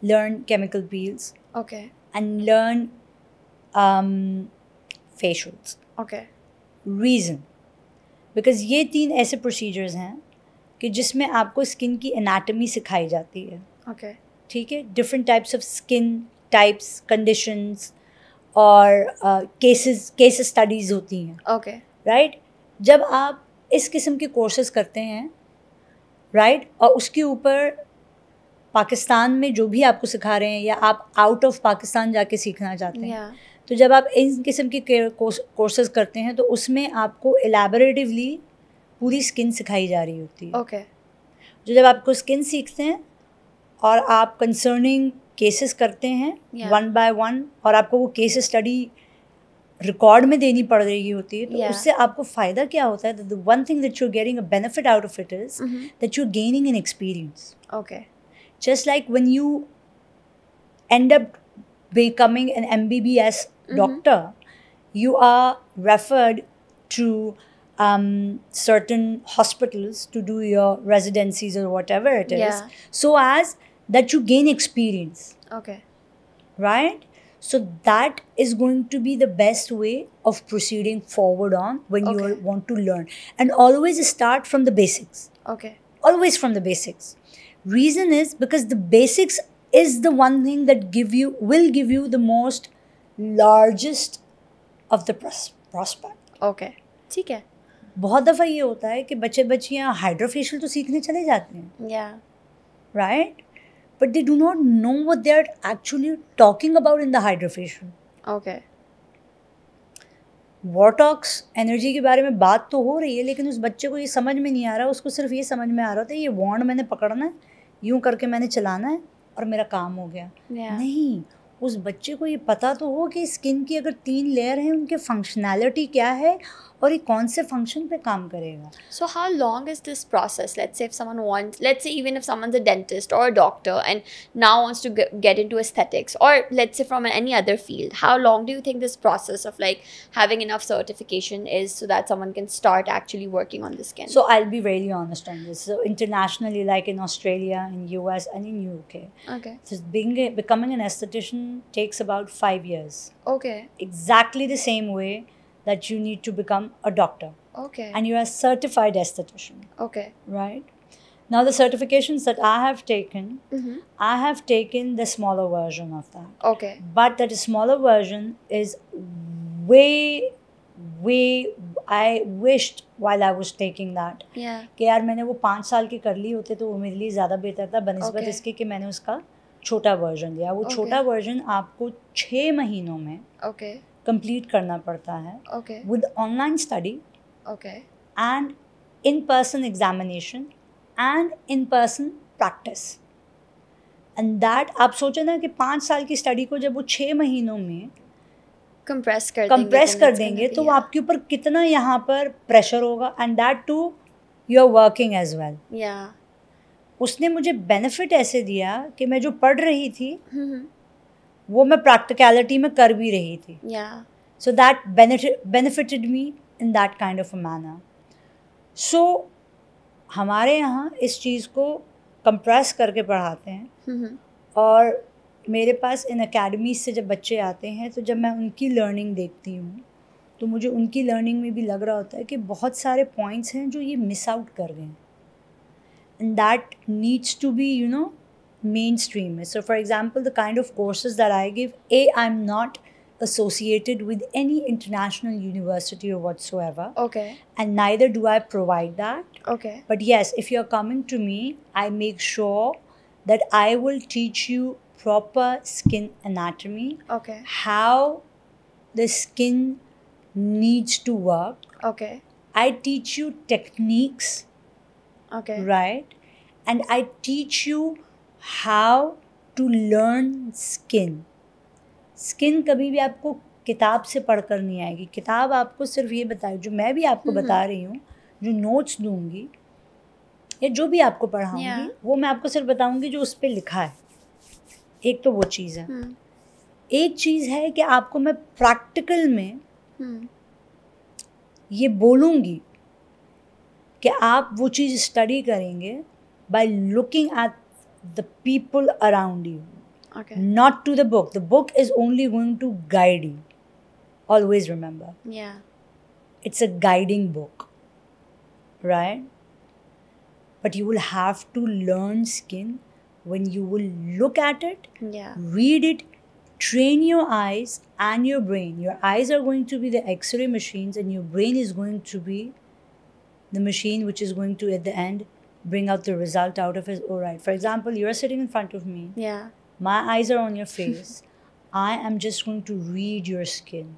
Learn chemical peels. Okay. And learn facials. Okay. Reason, because ये 3 ऐसे procedures हैं कि जिसमें आपको skin की anatomy सिखाई जाती है. Okay. ठीक है. Different types of skin types, conditions और केस स्टडीज़ होती हैं. Okay. Right. जब आप इस किस्म के कोर्सेज करते हैं, right, और उसके ऊपर पाकिस्तान में जो भी आपको सिखा रहे हैं या आप आउट ऑफ पाकिस्तान जाके सीखना चाहते हैं, तो जब आप इन किस्म के कोर्सेज करते हैं तो उसमें आपको एलैबोरेटिवली पूरी स्किन सिखाई जा रही होती है. Okay. जो जब आपको स्किन सीखते हैं और आप कंसर्निंग केसेस करते हैं वन बाय वन, और आपको वो केस स्टडी रिकॉर्ड में देनी पड़ रही होती है, तो उससे आपको फ़ायदा क्या होता है? The one thing that you are getting a benefit out of it is that you are gaining an experience. Okay. Just like when you end up becoming an MBBS doctor, you are referred to certain hospitals to do your residencies or whatever it is, so as that you gain experience. Okay. Right? So that is going to be the best way of proceeding forward on when you want to learn. And always start from the basics. Okay. Always from the basics. Reason is because the basics is the one thing that will give you the most largest of the prospect. Okay. ठीक है. बहुत दफ़ा ये होता है कि बच्चियाँ hydrofacial तो सीखने चले जाते हैं. Yeah. Right? But they do not know what they are actually talking about in the hydrofacial. Okay. वॉटॉक्स एनर्जी के बारे में बात तो हो रही है, लेकिन उस बच्चे को ये समझ में नहीं आ रहा. उसको सिर्फ ये समझ में आ रहा था ये वॉन्ड मैंने पकड़ना है, यूं करके मैंने चलाना है और मेरा काम हो गया. नहीं, उस बच्चे को ये पता तो हो कि स्किन की अगर 3 लेयर हैं उनके फंक्शनैलिटी क्या है और ये कौन से फंक्शन पे काम करेगा. So how long is this process? Let's say if someone wants, let's say even if someone's a dentist or a doctor and now wants to get into aesthetics, or let's say from any other field, how long do you think this process of like having enough certification is so that someone can start actually working on the skin? So I'll be really honest on this. So internationally, like in Australia, in US and in UK, okay, so becoming an esthetician takes about 5 years. Okay. Exactly the same way that you need to become a doctor. Okay. And you are a certified esthetician. Okay. Right? Now the certifications that I have taken, I have taken the smaller version of that. Okay. But that smaller version is way, I wished while I was taking that. Yeah. कि यार मैंने वो 5 साल की कर ली होते तो वो मेरे लिए ज़्यादा बेहतर था बनिस्बत इसके कि मैंने उसका छोटा वर्जन लिया. वो छोटा वर्जन आपको 6 महीनों में Okay. कंप्लीट करना पड़ता है. Okay. With online study. Okay. And in-person examination and in-person practice. And that आप सोचो ना कि 5 साल की स्टडी को जब वो 6 महीनों में कंप्रेस कर देंगे तो आपके ऊपर कितना यहाँ पर प्रेशर होगा. And that too you are working as well. उसने मुझे बेनिफिट ऐसे दिया कि मैं जो पढ़ रही थी वो मैं प्रैक्टिकलिटी में कर भी रही थी. So that benefited me in that kind of a manner. So हमारे यहाँ इस चीज़ को कंप्रेस करके पढ़ाते हैं. और मेरे पास इन अकेडमीज से जब बच्चे आते हैं तो जब मैं उनकी लर्निंग देखती हूँ तो मुझे उनकी लर्निंग में भी लग रहा होता है कि बहुत सारे पॉइंट्स हैं जो ये मिस आउट कर गए. And that needs to be mainstream. So for example, the kind of courses that I give, I'm not associated with any international university or whatsoever. Okay. And neither do I provide that. Okay. But yes, if you're coming to me, I make sure that I will teach you proper skin anatomy. Okay. How the skin needs to work. Okay. I teach you techniques. Okay. Right. And I teach you how to learn skin. Skin कभी भी आपको किताब से पढ़कर नहीं आएगी. किताब आपको सिर्फ ये बताएगी, जो मैं भी आपको बता रही हूँ, जो नोट्स दूंगी या जो भी आपको पढ़ाऊंगी, वो मैं आपको सिर्फ बताऊंगी जो उस पर लिखा है. एक तो वो चीज़ है. एक चीज़ है कि आपको मैं प्रैक्टिकल में ये बोलूँगी कि आप वो चीज़ स्टडी करेंगे by looking at the people around you. Okay. Not to the book. The book is only going to guide you. Always remember. Yeah. It's a guiding book. Right? But you will have to learn skin when you will look at it, read it, train your eyes and your brain. Your eyes are going to be the X-ray machines and your brain is going to be the machine which is going to, at the end, bring out the result out of it. All right. For example, you're sitting in front of me. Yeah. My eyes are on your face. I am just going to read your skin.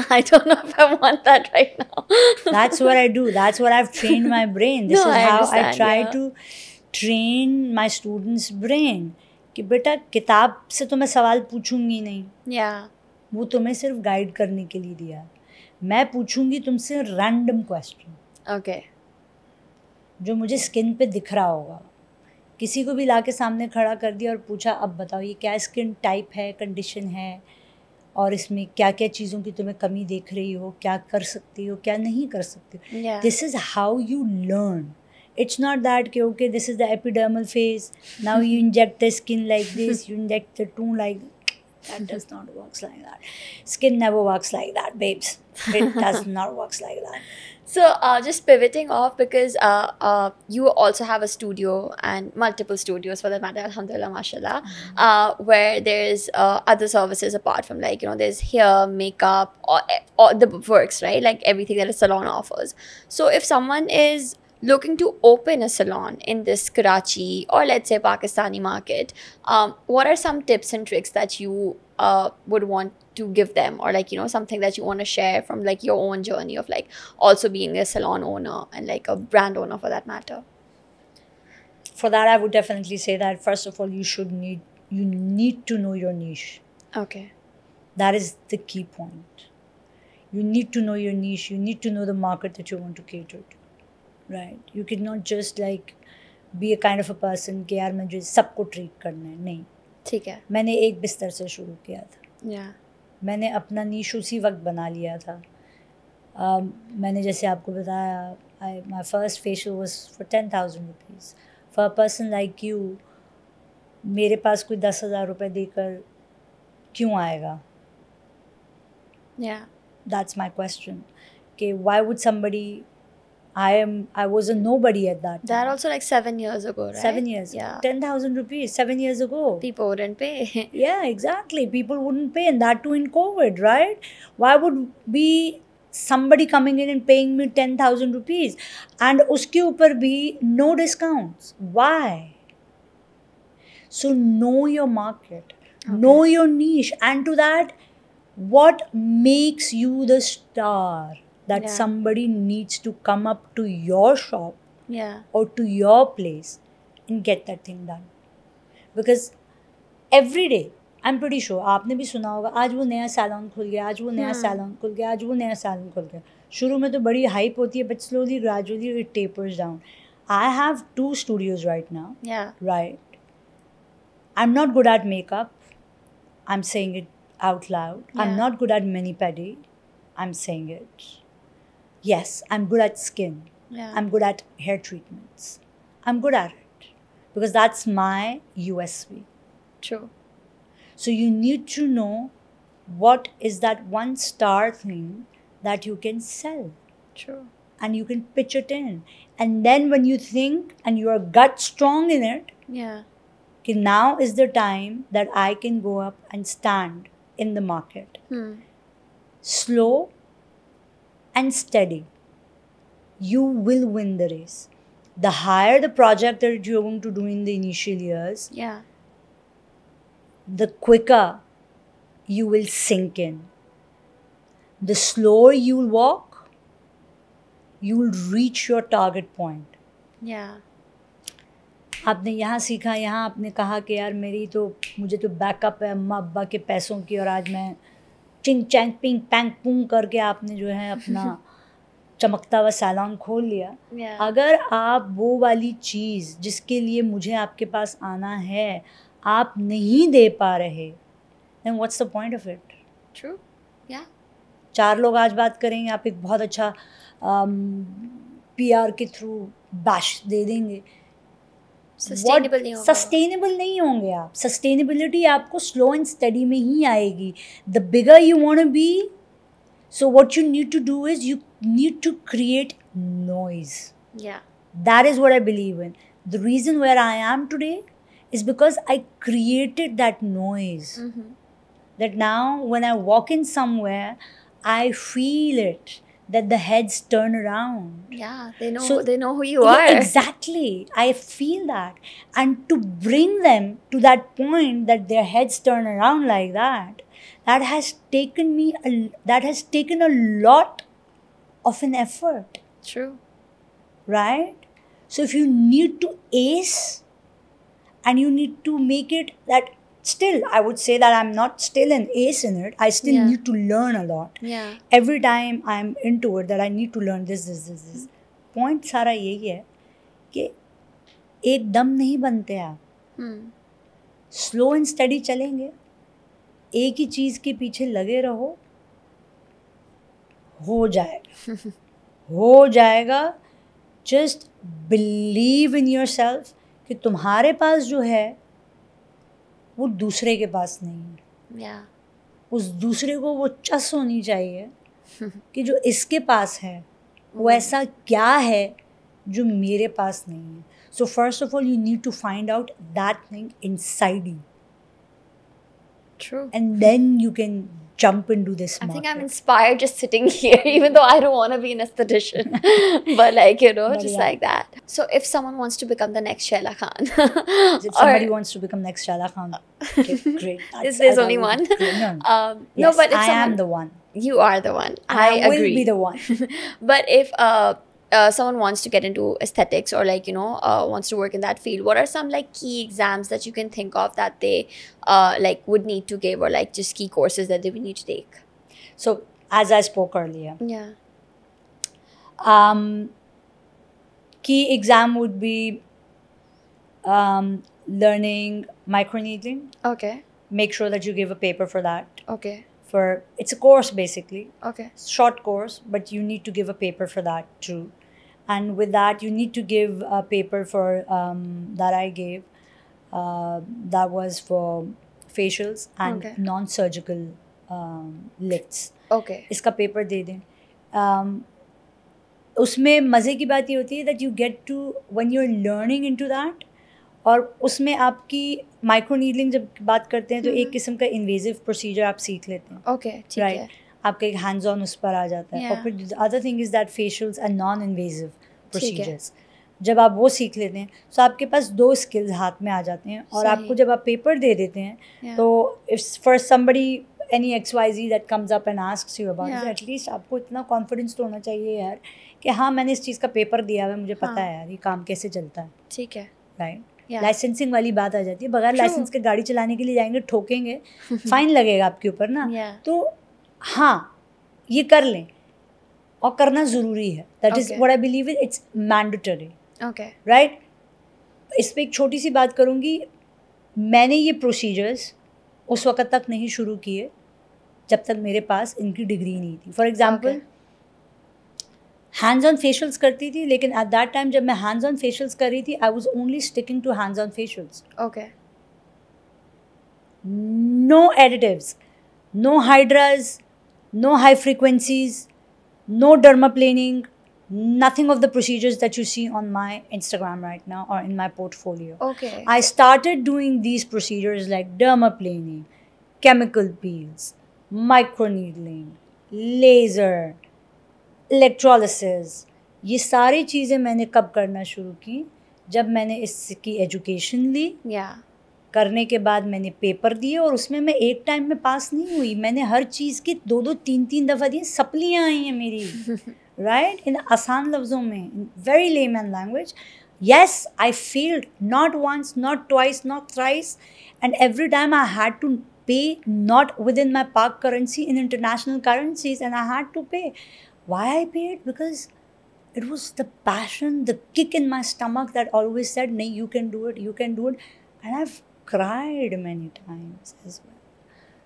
I don't know if I want that right now. That's what I do. That's what I've trained my brain. This is how I try to train my students' brain. कि बेटा किताब से तो मैं सवाल पूछूंगी नहीं. Yeah. वो तुम्हें सिर्फ गाइड करने के लिए दिया. मैं पूछूंगी तुमसे रैंडम क्वेश्चन. Okay. जो मुझे स्किन पे दिख रहा होगा. किसी को भी लाके सामने खड़ा कर दिया और पूछा अब बताओ ये क्या स्किन टाइप है, कंडीशन है और इसमें क्या क्या चीज़ों की तुम्हें कमी देख रही हो, क्या कर सकती हो, क्या नहीं कर सकती हो. This is how you learn. It's not that कि okay this is the epidermal phase, now you inject the skin like this, you inject the tone like that does not works like that. Skin never works like that, babes. It does not works like that. So just pivoting off, because you also have a studio and multiple studios for that matter, alhamdulillah, mashallah, where there's other services apart from, like, you know, there's hair, makeup, or the works, right? Like everything that a salon offers. So if someone is looking to open a salon in this Karachi or let's say Pakistani market, what are some tips and tricks that you would want to give them, or like, you know, something that you want to share from like your own journey of like also being a salon owner and like a brand owner for that matter? For that, I would definitely say that first of all, you need to know your niche. Okay. That is the key point. You need to know your niche. You need to know the market that you want to cater to. Right? You cannot just like be a kind of a person कि यार मुझे सबको treat करना है. नहीं. ठीक है. मैंने एक बिस्तर से शुरू किया था. Yeah. मैंने अपना नीश उसी वक्त बना लिया था. मैंने जैसे आपको बताया, my first facial was for 10,000 rupees. For a person like you, मेरे पास कोई 10,000 रुपये देकर क्यों आएगा? Yeah. That's my question. Okay, why would somebody? I was a nobody at that time. That also like 7 years ago, right? 7 years. Yeah. 10,000 rupees 7 years ago. People wouldn't pay. Yeah, exactly. People wouldn't pay, and that too in COVID, right? Why would be somebody coming in and paying me 10,000 rupees and uske upar bhi no discounts? Why? So know your market, know your niche, and to that, what makes you the star that somebody needs to come up to your shop or to your place and get that thing done. Because every day, I'm pretty sure, आपने भी सुना होगा, आज वो नया salon खुल गया, आज वो नया सैलून खुल गया, आज वो नया सैलून खुल गया. शुरू में तो बड़ी हाइप होती है, but slowly, gradually it tapers down. I have 2 studios right now. Yeah. Right. I'm not good at makeup. I'm saying it out loud. Yeah. I'm not good at mani-pedi. I'm saying it. Yes, I'm good at skin. Yeah. I'm good at hair treatments. I'm good at it. Because that's my USP. True. So you need to know what is that one star thing that you can sell. True. And you can pitch it in. And then when you think and you are gut strong in it, okay, now is the time that I can go up and stand in the market. Slow and steady. You will win the race. The higher the project that you're going to do in the initial years, the quicker you will sink in. The slower you will walk, you will reach your target point. Yeah. आपने यहाँ सीखा, यहाँ आपने कहा कि यार मुझे तो बैकअप है अम्मा अब्बा के पैसों की, और आज मैं चिंग चैंग पिंग पैंग पुंग करके आपने जो है अपना चमकता हुआ सैलून खोल लिया. अगर आप वो वाली चीज़ जिसके लिए मुझे आपके पास आना है आप नहीं दे पा रहे, then what's the point of it? True. Yeah. 4 लोग आज बात करेंगे, आप एक बहुत अच्छा PR के थ्रू बैश दे देंगे. सस्टेनेबल नहीं होंगे आप. सस्टेनेबिलिटी आपको स्लो एंड स्टडी में ही आएगी. The bigger you want to be, so what you need to do is you need to create noise. Yeah. That is what I believe in. The reason where I am today is because I created that noise. Mm-hmm. That now when I walk in somewhere, I feel it. That the heads turn around. Yeah, they know who you are. Exactly. I feel that. And to bring them to that point that their heads turn around like that, that has taken a lot of an effort. True. Right? So if you need to ace and you need to make it that, still I would say that I'm not still an ace in it. I still need to learn a lot. Yeah. Every time I'm into it that I need to learn this. Point सारा यही है कि एकदम नहीं बनते आप. Slow and study चलेंगे, एक ही चीज़ के पीछे लगे रहो, हो जाएगा. हो जाएगा. Just believe in your self कि तुम्हारे पास जो है वो दूसरे के पास नहीं है. Yeah. उस दूसरे को वो चस होनी चाहिए कि जो इसके पास है वो ऐसा क्या है जो मेरे पास नहीं है. So first of all you need to find out that thing inside you. True. And then you can jump into this market. I think I'm inspired just sitting here, even though I don't want to be an aesthetician. But like, like that. So if someone wants to become the next Shaila Khan. If somebody wants to become next Shaila Khan, okay, great. There's only one. No, but if I am the one. You are the one. I agree. will be the one. But if someone wants to get into aesthetics or like wants to work in that field, what are some like key exams that you can think of that they like would need to give, or like just key courses that they would need to take? So as I spoke earlier, key exam would be learning microneedling. Okay. Make sure that you give a paper for that. Okay. It's a course basically. Okay. Short course, but you need to give a paper for that too. And with that, you need to give a paper for that I gave. That was for facials and non-surgical lifts. Okay. इसका paper दे दें. उसमें मज़े की बात ये होती है that you get to, when you're learning into that, और उसमें आपकी माइक्रो नीडलिंग जब बात करते हैं तो एक किस्म का इन्वेजिव प्रोसीजर आप सीख लेते हैं. ओके, ठीक है. आपका एक हैंड्स ऑन उस पर आ जाता है. और फिर other thing is that facials and non invasive procedures. जब आप वो सीख लेते हैं तो आपके पास 2 स्किल्स हाथ में आ जाते हैं. और आपको जब आप पेपर दे देते हैं तो if for somebody any XYZ that comes up and asks you about, at least आपको इतना कॉन्फिडेंस तो होना चाहिए यार कि हाँ मैंने इस चीज़ का पेपर दिया है, मुझे पता है यार ये काम कैसे चलता है. ठीक है. राइट. लाइसेंसिंग वाली बात आ जाती है. बगैर लाइसेंस के गाड़ी चलाने के लिए जाएंगे, ठोकेंगे, फाइन लगेगा आपके ऊपर ना. तो हाँ ये कर लें और करना ज़रूरी है. That is what I believe in. It's mandatory. Okay. Right. इस पर एक छोटी सी बात करूँगी. मैंने ये प्रोसीजर्स उस वक़्त तक नहीं शुरू किए जब तक मेरे पास इनकी डिग्री नहीं थी. For example hands on facials करती थी, लेकिन एट दैट टाइम जब मैं हैंड्स ऑन फेशियल्स कर रही थी I was only sticking to hands on facials. Okay. No additives, no hydras, no high frequencies, no dermaplaning, nothing of the procedures that you see on my Instagram right now or in my portfolio. Okay. I started doing these procedures like dermaplaning, chemical peels, microneedling, laser, electrolysis. ये सारी चीज़ें मैंने कब करना शुरू की? जब मैंने इसकी एजुकेशन ली. करने के बाद मैंने पेपर दिए और उसमें मैं एक टाइम में पास नहीं हुई. मैंने हर चीज़ की 2-2, 3-3 दफ़ा दी. सप्लियाँ आई हैं मेरी. राइट. इन आसान लफ्ज़ों में, in very layman language, Yes, I failed not once, not twice, not thrice. And every time I had to pay not within my Pak currency, in international currencies, and I had to pay. Why I paid? Because it was the passion, the kick in my stomach that always said, "Nay, you can do it, you can do it." And I've cried many times as well.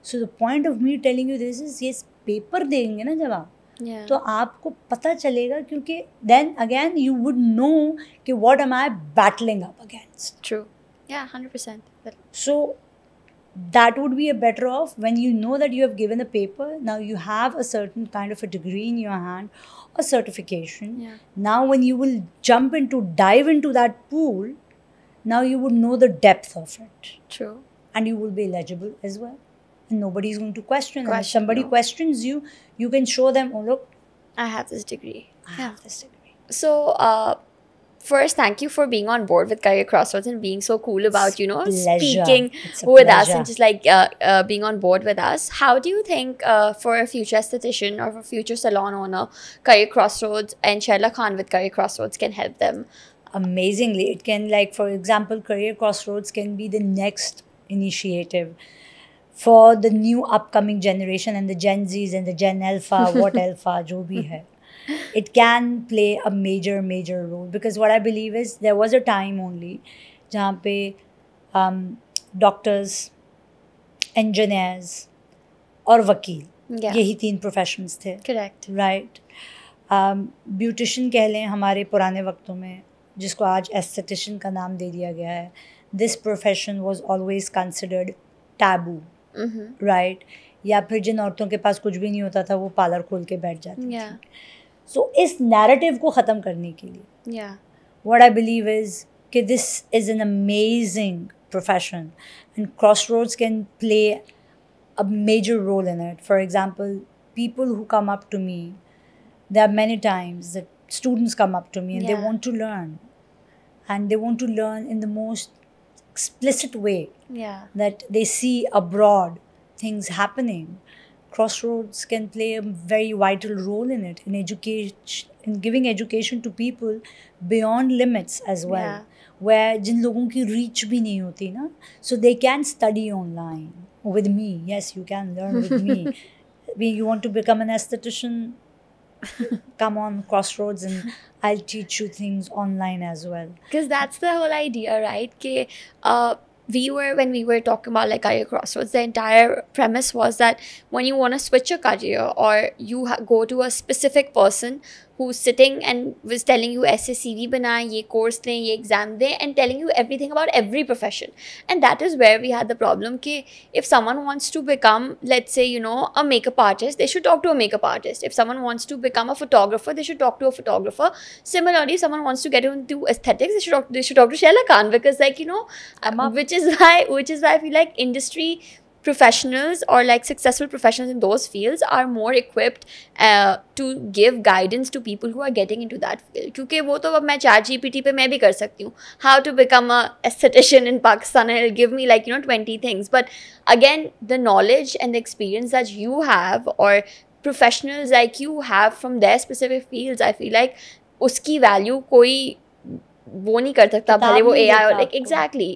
So the point of me telling you this is, yes, paper देंगे ना जब आप, तो आपको पता चलेगा, क्योंकि then again you would know कि what am I battling up against. True. Yeah, 100%. So that would be a better off when you know that you have given a paper. Now you have a certain kind of a degree in your hand, a certification. Yeah. Now when you will dive into that pool, now you would know the depth of it. True. And you will be eligible as well. And nobody is going to question. And if somebody questions you, you can show them, oh look, I have this degree. I have this degree. So, first, thank you for being on board with Career Crossroads and being so cool about, speaking with us and just like being on board with us. How do you think for a future esthetician or for a future salon owner, Career Crossroads and Shaila Khan with Career Crossroads can help them? Amazingly. It can, like, for example, Career Crossroads can be the next initiative for the new upcoming generation and the Gen Zs and the Gen Alpha, what Alpha, jo bhi hai. It can play a major, major role, because what I believe is there was a time only jahan pe doctors, engineers और वकील, यही 3 professions थे. Correct. Right. Beautician कह लें हमारे पुराने वक्तों में, जिसको आज esthetician का नाम दे दिया गया है. This profession was always considered taboo. Right. या फिर जिन औरतों के पास कुछ भी नहीं होता था वो पार्लर खोल के बैठ जाती थी. So इस narrative को ख़त्म करने के लिए, what I believe is कि this is an amazing profession and Crossroads can play a major role in it. For example, people who come up to me, there are many times that students come up to me and they want to learn, and they want to learn in the most explicit way that they see abroad things happening. Crossroads can play a very vital role in it, in education, in giving education to people beyond limits as well, where जिन लोगों की reach भी नहीं होती ना, so they can study online with me. Yes, you can learn with me. You want to become an esthetician, come on Crossroads and I'll teach you things online as well. Because that's the whole idea, right? Ke, when we were talking about like Career Crossroads, the entire premise was that when you want to switch a career or you go to a specific person who's sitting and was telling you ऐसे CV बनाएं, ये course लें, ये exam दें, and telling you everything about every profession. And that is where we had the problem कि if someone wants to become, let's say, a makeup artist, they should talk to a makeup artist. If someone wants to become a photographer, they should talk to a photographer. Similarly, if someone wants to get into aesthetics, they should talk to Shaila Khan, because which is why I feel like industry professionals or like successful professionals in those fields are more equipped to give guidance to people who are getting into that field. क्योंकि वो तो अब मैं ChatGPT पे मैं भी कर सकती हूँ how to become a esthetician in Pakistan, and it'll give me 20 things. But again, the knowledge and the experience that you have or professionals like you have from their specific fields, I feel like उसकी value कोई वो नहीं कर सकता भले वो AI or exactly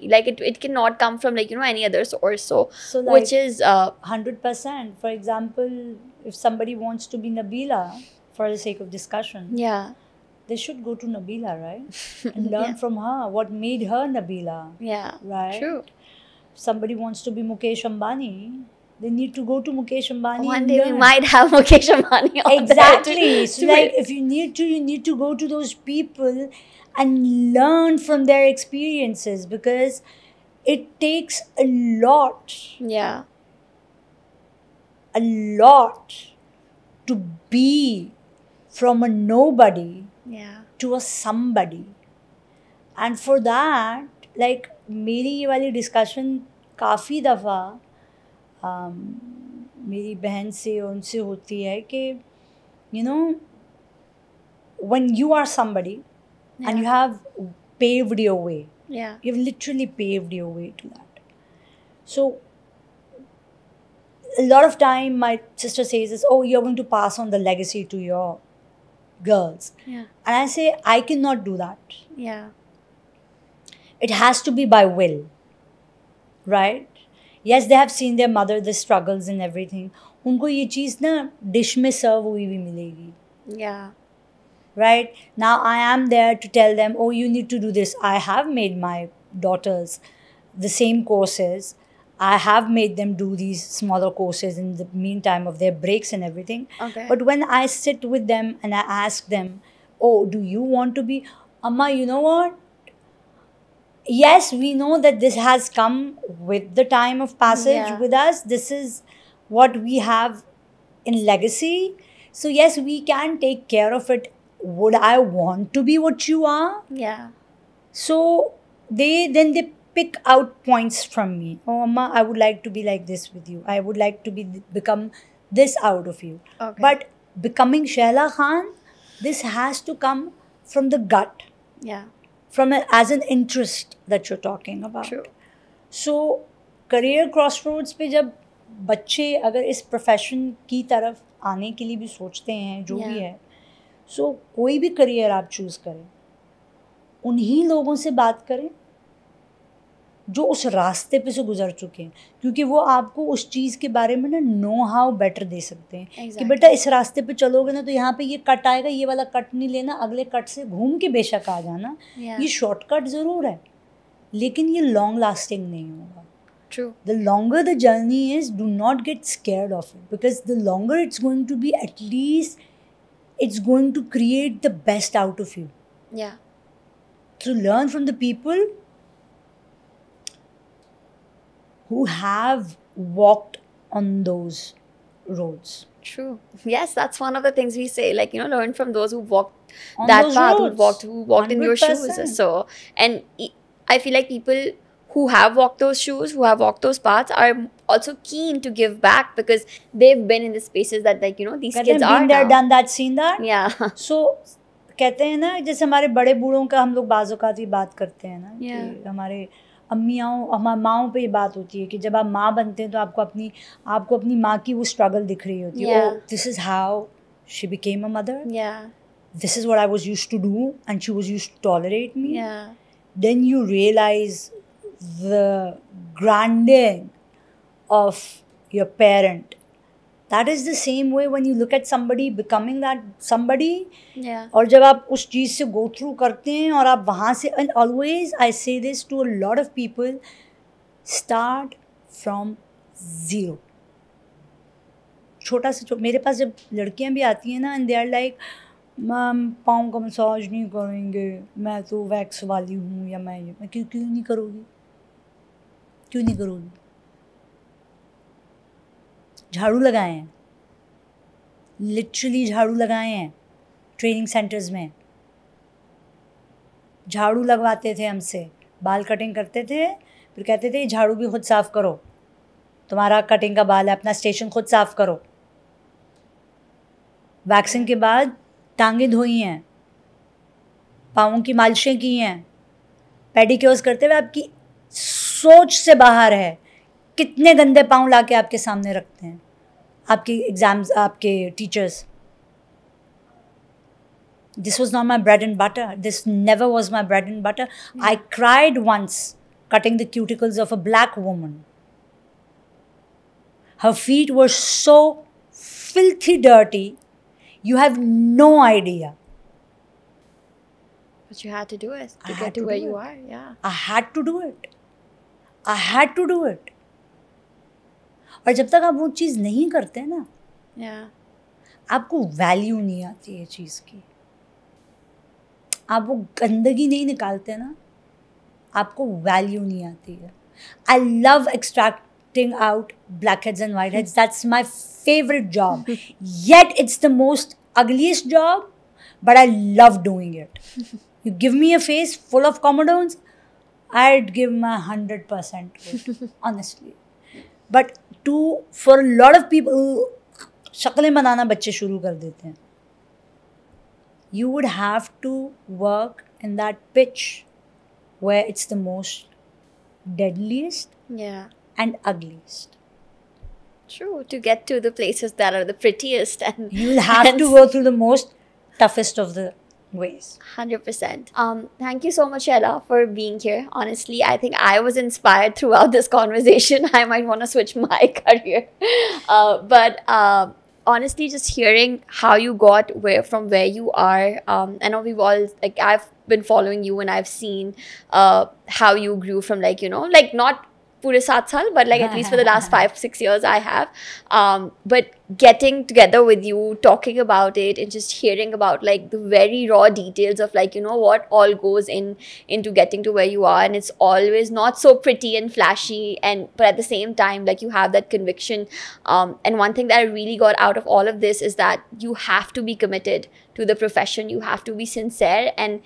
it cannot come from any other source, so which is 100%. For example, if somebody wants to be Nabila for the sake of discussion, they should go to Nabila, right? And learn from her what made her Nabila. Right? True. If somebody wants to be Mukesh Ambani, they need to go to Mukesh Ambani. One day we might have Mukesh Ambani on exactly. So if you need to go to those people and learn from their experiences, because it takes a lot to be from a nobody to a somebody. And for that, मेरी ये वाली discussion काफ़ी दफ़ा मेरी बहन से उनसे होती है कि when you are somebody and you have paved your way, you've literally paved your way to that. So a lot of time my sister says this, oh, you're going to pass on the legacy to your girls. And I say, I cannot do that. it has to be by will, right? Yes, they have seen their mother, the struggles and everything. उनको ये चीज़ ना dish में सर्व हुई भी मिलेगी. Yeah. Right? Now I am there to tell them, oh, you need to do this. I have made my daughters the same courses. I have made them do these smaller courses in the meantime of their breaks and everything. Okay. But when I sit with them and I ask them, oh, do you want to be, Amma, you know what? Yes, we know that this has come with the time of passage with us. This is what we have in legacy. So yes, we can take care of it. Would I want to be what you are? Yeah. So they pick out points from me. Oh, Amma, I would like to be like this with you. I would like to become this out of you. Okay. But becoming Shehla Khan, this has to come from the gut. Yeah. As an interest that you're talking about. True. So career crossroads पे जब बच्चे अगर इस profession की तरफ आने के लिए भी सोचते हैं जो भी है, सो कोई भी करियर आप चूज करें, उन्हीं लोगों से बात करें जो उस रास्ते पे से गुजर चुके हैं, क्योंकि वो आपको उस चीज़ के बारे में ना नो हाउ बेटर दे सकते हैं कि बेटा इस रास्ते पे चलोगे ना तो यहाँ पे ये कट आएगा, ये वाला कट नहीं लेना, अगले कट से घूम के बेशक आ जाना. ये शॉर्टकट ज़रूर है लेकिन ये लॉन्ग लास्टिंग नहीं होगा. True. The longer the journey is, do not get scared of it, because the longer it's going to be, at least it's going to create the best out of you. Yeah. So learn from the people who have walked on those roads. True. Yes, that's one of the things we say. Like, learn from those who walked on that path, roads. who walked 100%. In your shoes. So, and I feel like people who have walked those shoes, who have walked those paths, are also keen to give back because they've been in the spaces that, like, these kids are been there, done that, seen that. Yeah. So कहते हैं ना, जैसे हमारे बड़े बूढ़ों का हम लोग बाज़ औक़ात बात करते हैं ना, कि हमारे अम्मियाँ, हमारी माँओं पे ये बात होती है कि जब आप माँ बनते हैं तो आपको अपनी माँ की वो स्ट्रगल दिख रही होती है. Oh, this is how she became a mother. Yeah. This is what I was used to do and she was used to tolerate me. Yeah. Then you realize the grandeur of your parent. That is the same way when you look at somebody becoming that somebody. Yeah. और जब आप उस चीज़ से go through करते हैं और आप वहाँ से, and always I say this to a lot of people, start from zero. छोटा से मेरे पास जब लड़कियाँ भी आती हैं ना, and they are like, ma'am पाँव का मसाज नहीं करेंगे, मैं तो वैक्स वाली हूँ, या मैं क्यों नहीं करोगी, क्यों नहीं करोगी? झाड़ू लगाए हैं, लिटरली झाड़ू लगाए हैं ट्रेनिंग सेंटर्स में. झाड़ू लगवाते थे हमसे, बाल कटिंग करते थे, फिर कहते थे झाड़ू भी खुद साफ़ करो, तुम्हारा कटिंग का बाल है, अपना स्टेशन खुद साफ़ करो. वैक्सिंग के बाद टांगें धोई हैं, पाँवों की मालिशें की हैं, पेडिक्योर्स करते हुए आपकी सोच से बाहर है. कितने गंदे पाँव लाके आपके सामने रखते हैं आपके एग्जाम्स, आपके teachers. This was not my bread and butter. This never was my bread and butter. I cried once cutting the cuticles of a black woman. Her feet were so filthy dirty, you have no idea. But you had to do it to get to where you are. Yeah. I had to do it. I had to do it. और जब तक आप वो चीज़ नहीं करते ना, आपको value नहीं आती है चीज़ की. आप वो गंदगी नहीं निकालते ना, आपको वैल्यू नहीं आती है. I love extracting out blackheads and whiteheads. That's my favorite job. Yet it's the most ugliest job, but I love doing it. You give me a face full of comedones, I'd give my 100% to it, honestly. But for a lot of people, शक्लें बनाना बच्चे शुरू कर देते हैं. You would have to work in that pitch where it's the most deadliest and ugliest. True, to get to the places that are the prettiest. And you'll have to go through the most toughest of the ways. 100%. Thank you so much, Ella, for being here. Honestly, I think I was inspired throughout this conversation. I might want to switch my career. But honestly, just hearing how you got where you are, I know we've all, like, I've been following you and I've seen how you grew from, like, you know, like, not pure 7 saal, but like at least for the last 5-6 years I have. But getting together with you, talking about it, and just hearing about like the very raw details of, like, you know, what all goes into getting to where you are, and it's always not so pretty and flashy, and but at the same time, like, you have that conviction. And one thing that I really got out of all of this is that you have to be committed to the profession, you have to be sincere, and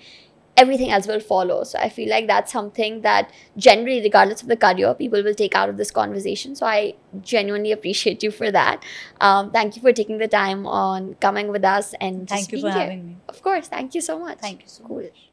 everything else will follow. So I feel like that's something that generally, regardless of the career, people will take out of this conversation. So I genuinely appreciate you for that. Thank you for taking the time on coming with us and thank you for having me. Of course. Thank you so much. Thank you so much.